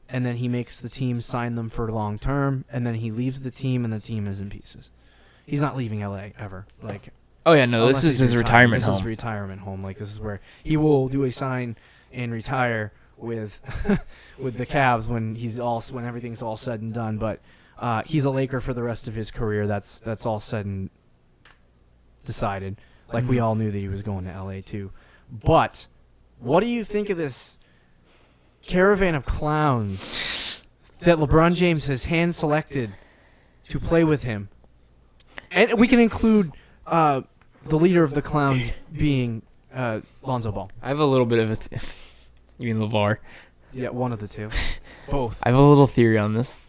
S1: and then he makes the team sign them for long term, and then he leaves the team, and the team is in pieces. He's not leaving LA ever.
S2: Oh yeah, no, this is his retirement home.
S1: This is retirement home. This is where he will do a sign and retire with with the Cavs when everything's all said and done. But he's a Laker for the rest of his career. That's all said and decided. We all knew that he was going to LA too. But what do you think of this caravan of clowns that LeBron James has hand-selected to play with him? And we can include the leader of the clowns being Lonzo Ball.
S2: I have a little bit of a. You mean LeVar?
S1: Yeah, one of the two. Both.
S2: I have a little theory on this.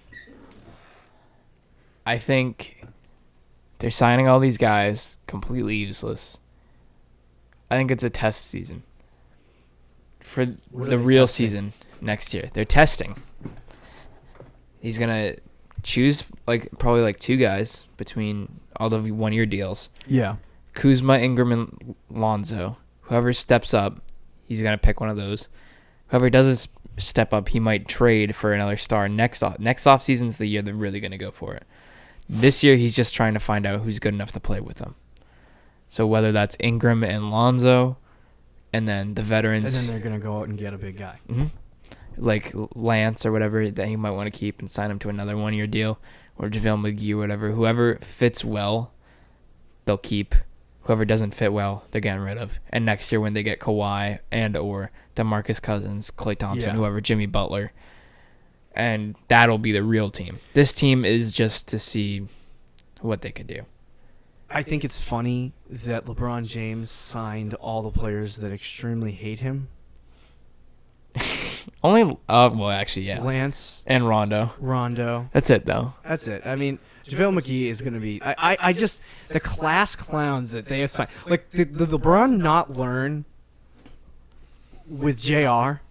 S2: I think they're signing all these guys completely useless. I think it's a test season for the real season next year. They're testing. He's gonna choose probably like 2 guys between all the 1-year deals.
S1: Yeah.
S2: Kuzma, Ingram, and Lonzo. Whoever steps up, he's gonna pick one of those. Whoever doesn't step up, he might trade for another star. Next off season's the year they're really gonna go for it. This year, he's just trying to find out who's good enough to play with him. So whether that's Ingram and Lonzo, and then the veterans.
S1: And then they're going to go out and get a big guy.
S2: Mm-hmm. Like Lance or whatever that he might want to keep and sign him to another 1-year deal. Or JaVale McGee or whatever. Whoever fits well, they'll keep. Whoever doesn't fit well, they're getting rid of. And next year when they get Kawhi and or DeMarcus Cousins, Klay Thompson, whoever, Jimmy Butler. And that'll be the real team. This team is just to see what they could do.
S1: I think it's funny that LeBron James signed all the players that extremely hate him.
S2: Actually, yeah.
S1: Lance.
S2: And
S1: Rondo.
S2: That's it, though.
S1: That's it. I mean, JaVale McGee is going to be... I just... The class clowns that they have signed... Like, did LeBron not learn with JR?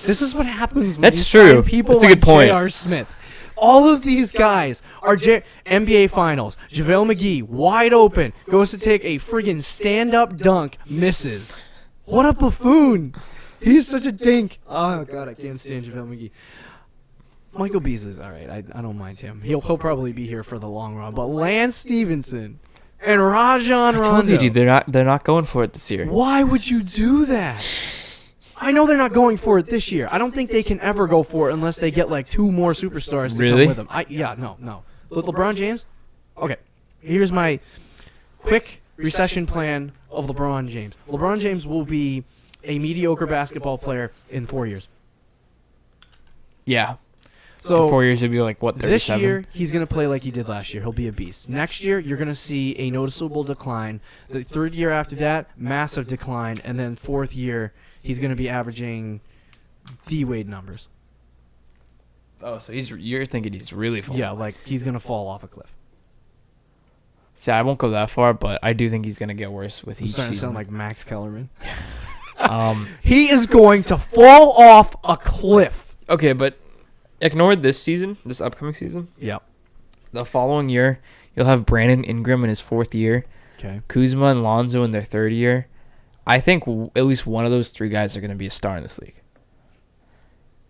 S1: This is what happens when you sign people
S2: That's a good point.
S1: J.R. Smith. All of these guys are NBA Finals. JaVale McGee, wide open, goes to take a friggin' stand-up dunk, misses. What a buffoon. He's such a dink. Oh, God, I can't stand JaVale McGee. Michael Beasley's all right. I don't mind him. He'll probably be here for the long run. But Lance Stevenson and Rajon Rondo. I told
S2: you, dude, they're not going for it this year.
S1: Why would you do that? I know they're not going for it this year. I don't think they can ever go for it unless they get like 2 more superstars to come with them. No. LeBron James? Okay, here's my quick recession plan of LeBron James. LeBron James will be a mediocre basketball player in 4 years.
S2: Yeah.
S1: So
S2: in 4 years, it'll be like, what, 37?
S1: This year, he's going to play like he did last year. He'll be a beast. Next year, you're going to see a noticeable decline. The 3rd year after that, massive decline. And then 4th year... He's going to be averaging D-Wade numbers.
S2: Oh, so you're thinking he's really falling.
S1: Yeah, like he's going to fall off a cliff.
S2: See, I won't go that far, but I do think he's going to get worse with each season.
S1: Starting to sound like Max Kellerman. He is going to fall off a cliff.
S2: Okay, but ignore this upcoming season.
S1: Yeah.
S2: The following year, you'll have Brandon Ingram in his 4th year.
S1: Okay.
S2: Kuzma and Lonzo in their 3rd year. I think at least one of those 3 guys are going to be a star in this league.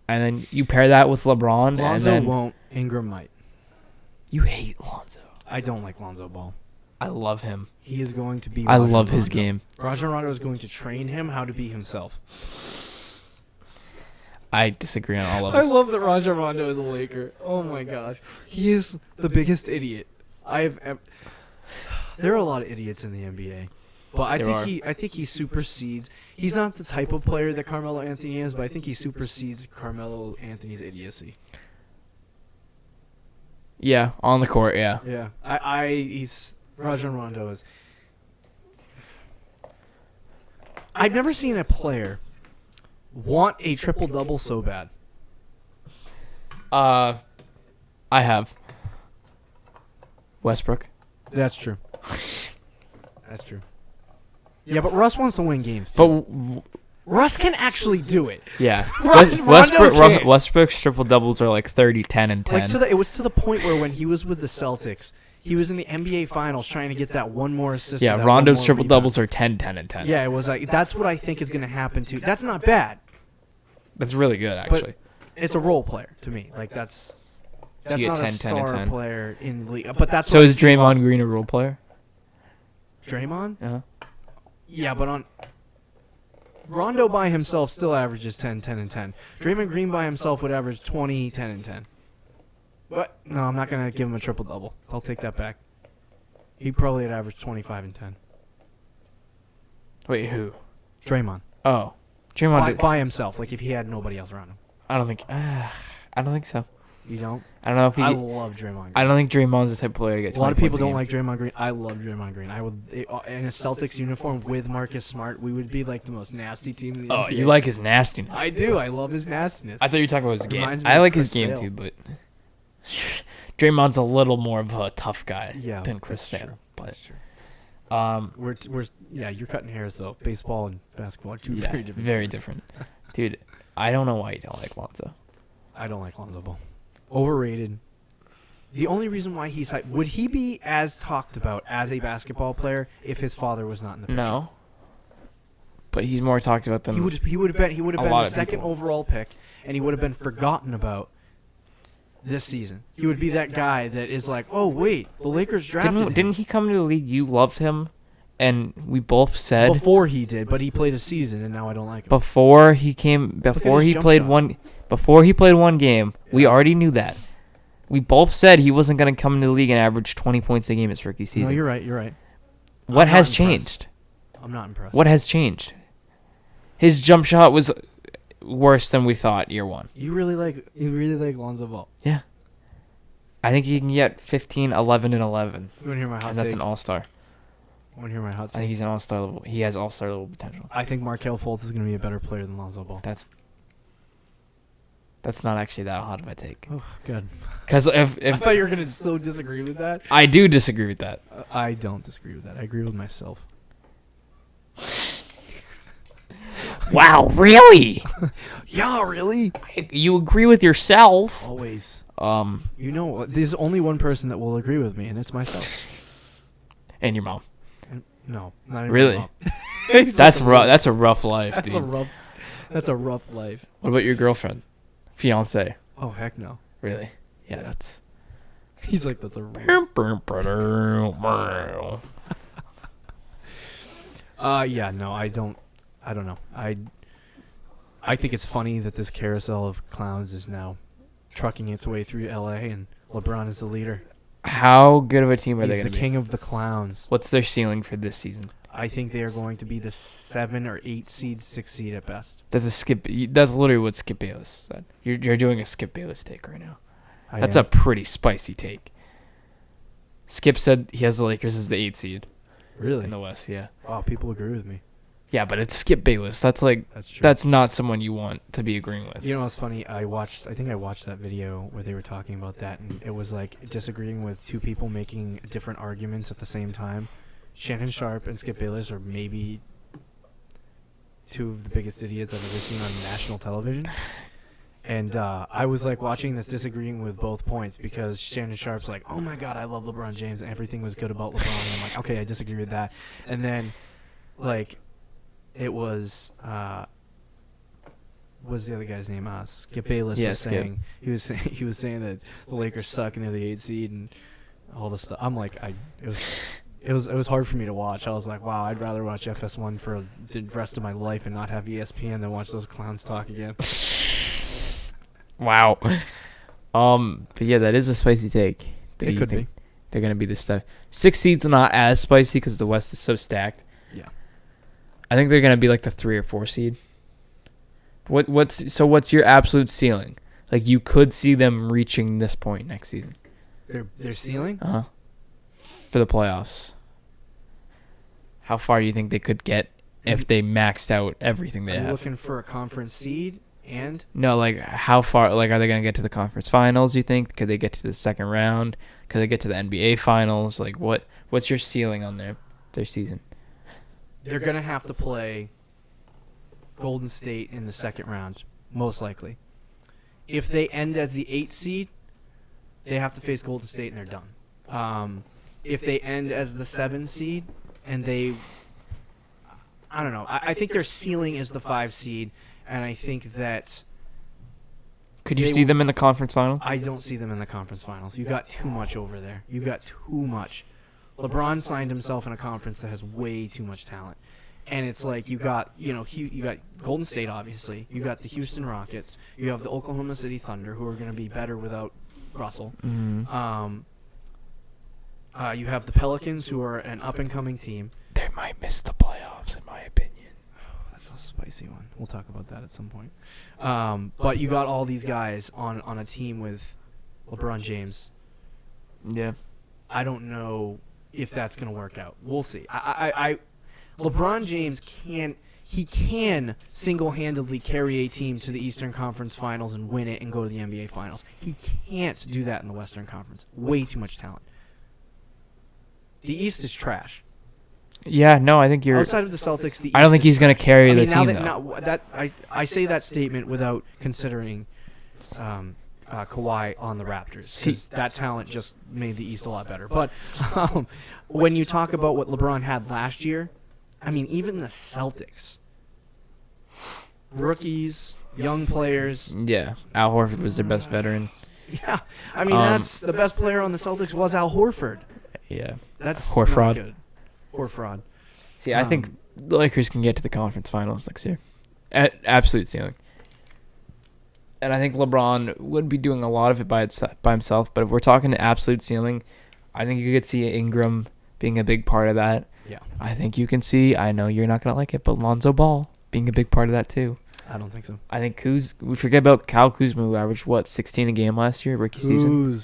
S2: And then you pair that with LeBron.
S1: Lonzo won't. Ingram might.
S2: You hate Lonzo.
S1: I don't like Lonzo Ball.
S2: I love him.
S1: He is going to be...
S2: I love his game.
S1: Rajon Rondo is going to train him how to be himself.
S2: I disagree on all of this.
S1: I love that Rajon Rondo is a Laker. Oh, my gosh. He is the biggest idiot There are a lot of idiots in the NBA. But I think he supersedes. He's not the type of player that Carmelo Anthony is, but I think he supersedes Carmelo Anthony's idiocy.
S2: Yeah, on the court, yeah.
S1: Yeah. He's Rajon Rondo is. I've never seen a player want a triple-double so bad.
S2: I have. Westbrook.
S1: That's true. That's true. Yeah, but Russ wants to win games, too. But Russ can actually do it.
S2: Yeah.
S1: Westbrook's
S2: triple-doubles are like 30, 10, and 10.
S1: Like it was to the point where when he was with the Celtics, he was in the NBA Finals trying to get that one more assist.
S2: Yeah, Rondo's triple-doubles are 10, 10, and 10.
S1: Yeah, it was like, that's what I think is going to happen, too. That's not bad.
S2: That's really good, actually.
S1: But it's a role player to me. Like, that's not 10, a star 10 player in the league. But that's
S2: so is Draymond Green a role player?
S1: Draymond?
S2: Uh-huh.
S1: Yeah, but Rondo by himself still averages 10, 10, and 10. Draymond Green by himself would average 20, 10, and 10. But no, I'm not going to give him a triple-double. I'll take that back. He probably would average 25 and 10.
S2: Wait, who?
S1: Draymond.
S2: Oh. Draymond
S1: by himself, like if he had nobody else around him.
S2: I don't think so.
S1: You don't?
S2: I don't know if he.
S1: I love Draymond Green.
S2: I don't think Draymond's the type of player to get 20
S1: A lot of people
S2: points a
S1: don't
S2: game.
S1: like Draymond Green. I love Draymond Green. I would in a Celtics uniform with Marcus Smart. We would be like the most nasty team in the NBA.
S2: Oh, you like his nastiness.
S1: I do. I love his nastiness.
S2: I thought you were talking about his game.
S1: Reminds me
S2: I
S1: of
S2: like his
S1: Chris
S2: game
S1: Sale.
S2: too, but Draymond's a little more of a tough guy than Chris
S1: that's
S2: Sale.
S1: true.
S2: But
S1: That's true. We're you're cutting hairs though. Baseball and basketball are two very different.
S2: Very different. Dude, I don't know why you don't like Lonzo.
S1: I don't like Lonzo Ball. Overrated. The only reason why he's would he be as talked about as a basketball player if his father was not in the picture?
S2: No. But he's more talked about than
S1: He would have been
S2: lot
S1: the
S2: of
S1: second
S2: people.
S1: overall pick, and he would have been forgotten about this season. He would be that guy that is like, oh wait, the Lakers drafted him.
S2: Didn't he come to the league? You loved him, and we both said
S1: Before he did, but he played a season, and now I don't like him.
S2: before he played one game. We already knew that. We both said he wasn't going to come into the league and average 20 points a game his rookie season.
S1: No, you're right. You're right.
S2: What
S1: I'm
S2: has
S1: not
S2: changed?
S1: I'm not impressed.
S2: What has changed? His jump shot was worse than we thought year one.
S1: You really like Lonzo Ball.
S2: Yeah. I think he can get 15, 11, and 11.
S1: You want to hear my hot
S2: And that's
S1: take?
S2: an all-star.
S1: Want to hear my hot
S2: I think
S1: take?
S2: he's an all-star level. He has all-star level potential.
S1: I think Markelle Fultz is going to be a better player than Lonzo Ball.
S2: That's not actually that hot of a take.
S1: Oh, good.
S2: Because
S1: I thought you were going to so disagree with that.
S2: I do disagree with that.
S1: I don't disagree with that. I agree with myself.
S2: Wow, really?
S1: Yeah, really?
S2: You agree with yourself?
S1: Always.
S2: You
S1: know, there's only one person that will agree with me, and it's myself.
S2: And your mom.
S1: No, not even
S2: Really?
S1: my mom.
S2: That's rough. That's a rough life,
S1: That's
S2: dude.
S1: That's a rough life.
S2: What about your girlfriend, fiance?
S1: Oh heck no.
S2: Really? Yeah, that's.
S1: He's like that's a. Yeah, no, I don't know. I think it's funny that this carousel of clowns is now trucking its way through LA, and LeBron is the leader.
S2: How good of a team are they
S1: He's
S2: going
S1: the
S2: to be?
S1: king of the clowns.
S2: What's their ceiling for this season?
S1: I think they are going to be the 7 or 8 seed, 6 seed at best.
S2: That's literally what Skip Bayless said. You're doing a Skip Bayless take right now.
S1: I
S2: That's
S1: am.
S2: a pretty spicy take. Skip said he has the Lakers as the 8 seed
S1: Really?
S2: in the West. Yeah.
S1: Wow, people agree with me.
S2: Yeah, but it's Skip Bayless. That's like
S1: That's true.
S2: that's not someone you want to be agreeing with.
S1: You know what's funny? I think I watched that video where they were talking about that, and it was like disagreeing with two people making different arguments at the same time. Shannon Sharp and Skip Bayless are maybe two of the biggest idiots I've ever seen on national television. And I was like watching this disagreeing with both points because Shannon Sharp's like, oh my God, I love LeBron James. And everything was good about LeBron. And I'm like, okay, I disagree with that. And then, like, it was what's the other guy's name? Skip Bayless was
S2: Skip.
S1: saying he was saying that the Lakers suck and they're the 8 seed and all this stuff. I'm like, it was hard for me to watch. I was like, wow, I'd rather watch FS1 for the rest of my life and not have ESPN than watch those clowns talk again.
S2: Wow. But yeah, that is a spicy take.
S1: It could be.
S2: They're gonna be this stuff. 6 seeds not as spicy because the West is so stacked.
S1: Yeah.
S2: I think they're gonna be like the 3 or 4 seed. What's your absolute ceiling? Like you could see them reaching this point next season.
S1: Their ceiling?
S2: For the playoffs. How far do you think they could get if they maxed out everything they
S1: Are you
S2: have?
S1: looking for a conference seed and
S2: No, like how far? Like, are they gonna get to the conference finals? You think? Could they get to the second round? Could they get to the NBA finals? Like, what's your ceiling on their season?
S1: they're gonna have to play Golden State in the second round, most likely. If they end as the 8 seed, they have to face Golden State and they're done. If they end as the 7 seed and I don't know. I think their ceiling is the 5 seed, and I think that
S2: Could you see them in the conference final?
S1: I don't see them in the conference finals. You got too much over there. You got too much. LeBron signed himself in a conference that has way too much talent. And it's like you got Golden State, obviously. You got the Houston Rockets. You have the Oklahoma City Thunder, who are going to be better without Russell.
S2: Mm-hmm.
S1: You have the Pelicans, who are an up-and-coming team.
S2: They might miss the playoffs, in my opinion.
S1: That's a spicy one. We'll talk about that at some point. But you got all these guys on a team with LeBron James.
S2: Yeah.
S1: I don't know if that's going to work out. We'll see. LeBron James can single-handedly carry a team to the Eastern Conference Finals and win it and go to the NBA Finals. He can't do that in the Western Conference. Way too much talent. The East is trash.
S2: Yeah, no, I think you're...
S1: Outside of the Celtics, the East
S2: I don't think he's going to carry the
S1: now
S2: team,
S1: that,
S2: though.
S1: I say that statement without considering Kawhi on the Raptors. 'Cause that talent just made the East a lot better. But when you talk about what LeBron had last year, I mean, even the Celtics, rookies, young players.
S2: Yeah, Al Horford was their best veteran.
S1: Yeah, I mean, that's the best player on the Celtics was Al Horford.
S2: Yeah.
S1: That's
S2: Horfraud.
S1: good. Horfraud.
S2: See, I think the Lakers can get to the conference finals next year. At absolute ceiling. And I think LeBron would be doing a lot of it by himself. But if we're talking absolute ceiling, I think you could see Ingram being a big part of that.
S1: Yeah.
S2: I think you can see, I know you're not going to like it, but Lonzo Ball being a big part of that too.
S1: I don't think so.
S2: I think we forget about Kyle Kuzma, who averaged, 16 a game last year, rookie season?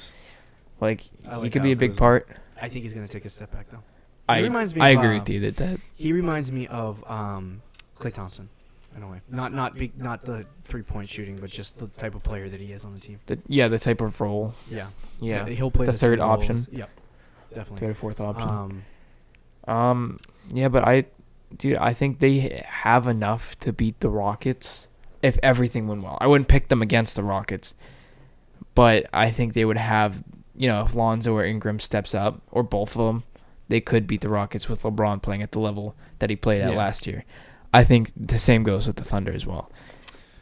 S2: Like he could be a big part.
S1: I think he's going to take a step back, though.
S2: I agree with you that
S1: he reminds me of Klay Thompson in a way. Not the 3-point shooting, but just the type of player that he is on the team.
S2: The type of role.
S1: Yeah.
S2: Yeah.
S1: He'll play
S2: the third option.
S1: Roles. Yep. Definitely.
S2: Third or fourth option. Yeah, but I think they have enough to beat the Rockets if everything went well. I wouldn't pick them against the Rockets, but I think they would have, if Lonzo or Ingram steps up, or both of them, they could beat the Rockets with LeBron playing at the level that he played at last year. I think the same goes with the Thunder as well.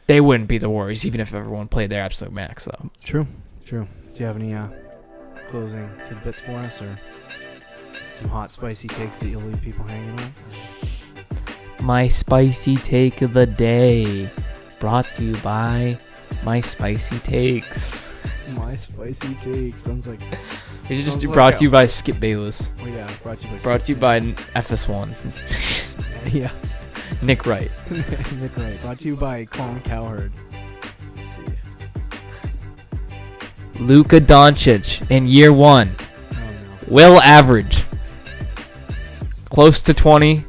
S2: They wouldn't beat the Warriors even if everyone played their absolute max, though.
S1: True. Do you have any closing tidbits for us, or some hot, spicy takes that you'll leave people hanging on?
S2: My spicy take of the day, brought to you by My Spicy Takes.
S1: My spicy take sounds like.
S2: It should just be brought to you by Skip Bayless.
S1: Oh yeah, brought to you by.
S2: Brought to you by FS1.
S1: Yeah.
S2: Nick Wright.
S1: Nick Wright. Brought to you by Colin Cowherd. Let's see.
S2: Luka Doncic in year 1 will average close to 20,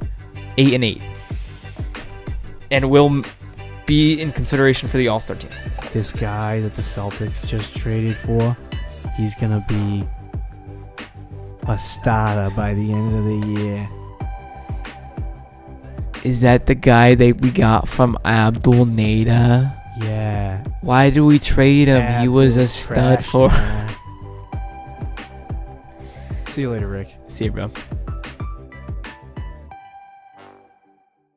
S2: 8 and 8, and will be in consideration for the All-Star team.
S1: This guy that the Celtics just traded for, he's gonna be a starter by the end of the year.
S2: Is that the guy that we got from Abdul Nader?
S1: Yeah.
S2: Why did we trade him? He was a stud for.
S1: See you later, Rick.
S2: See you, bro.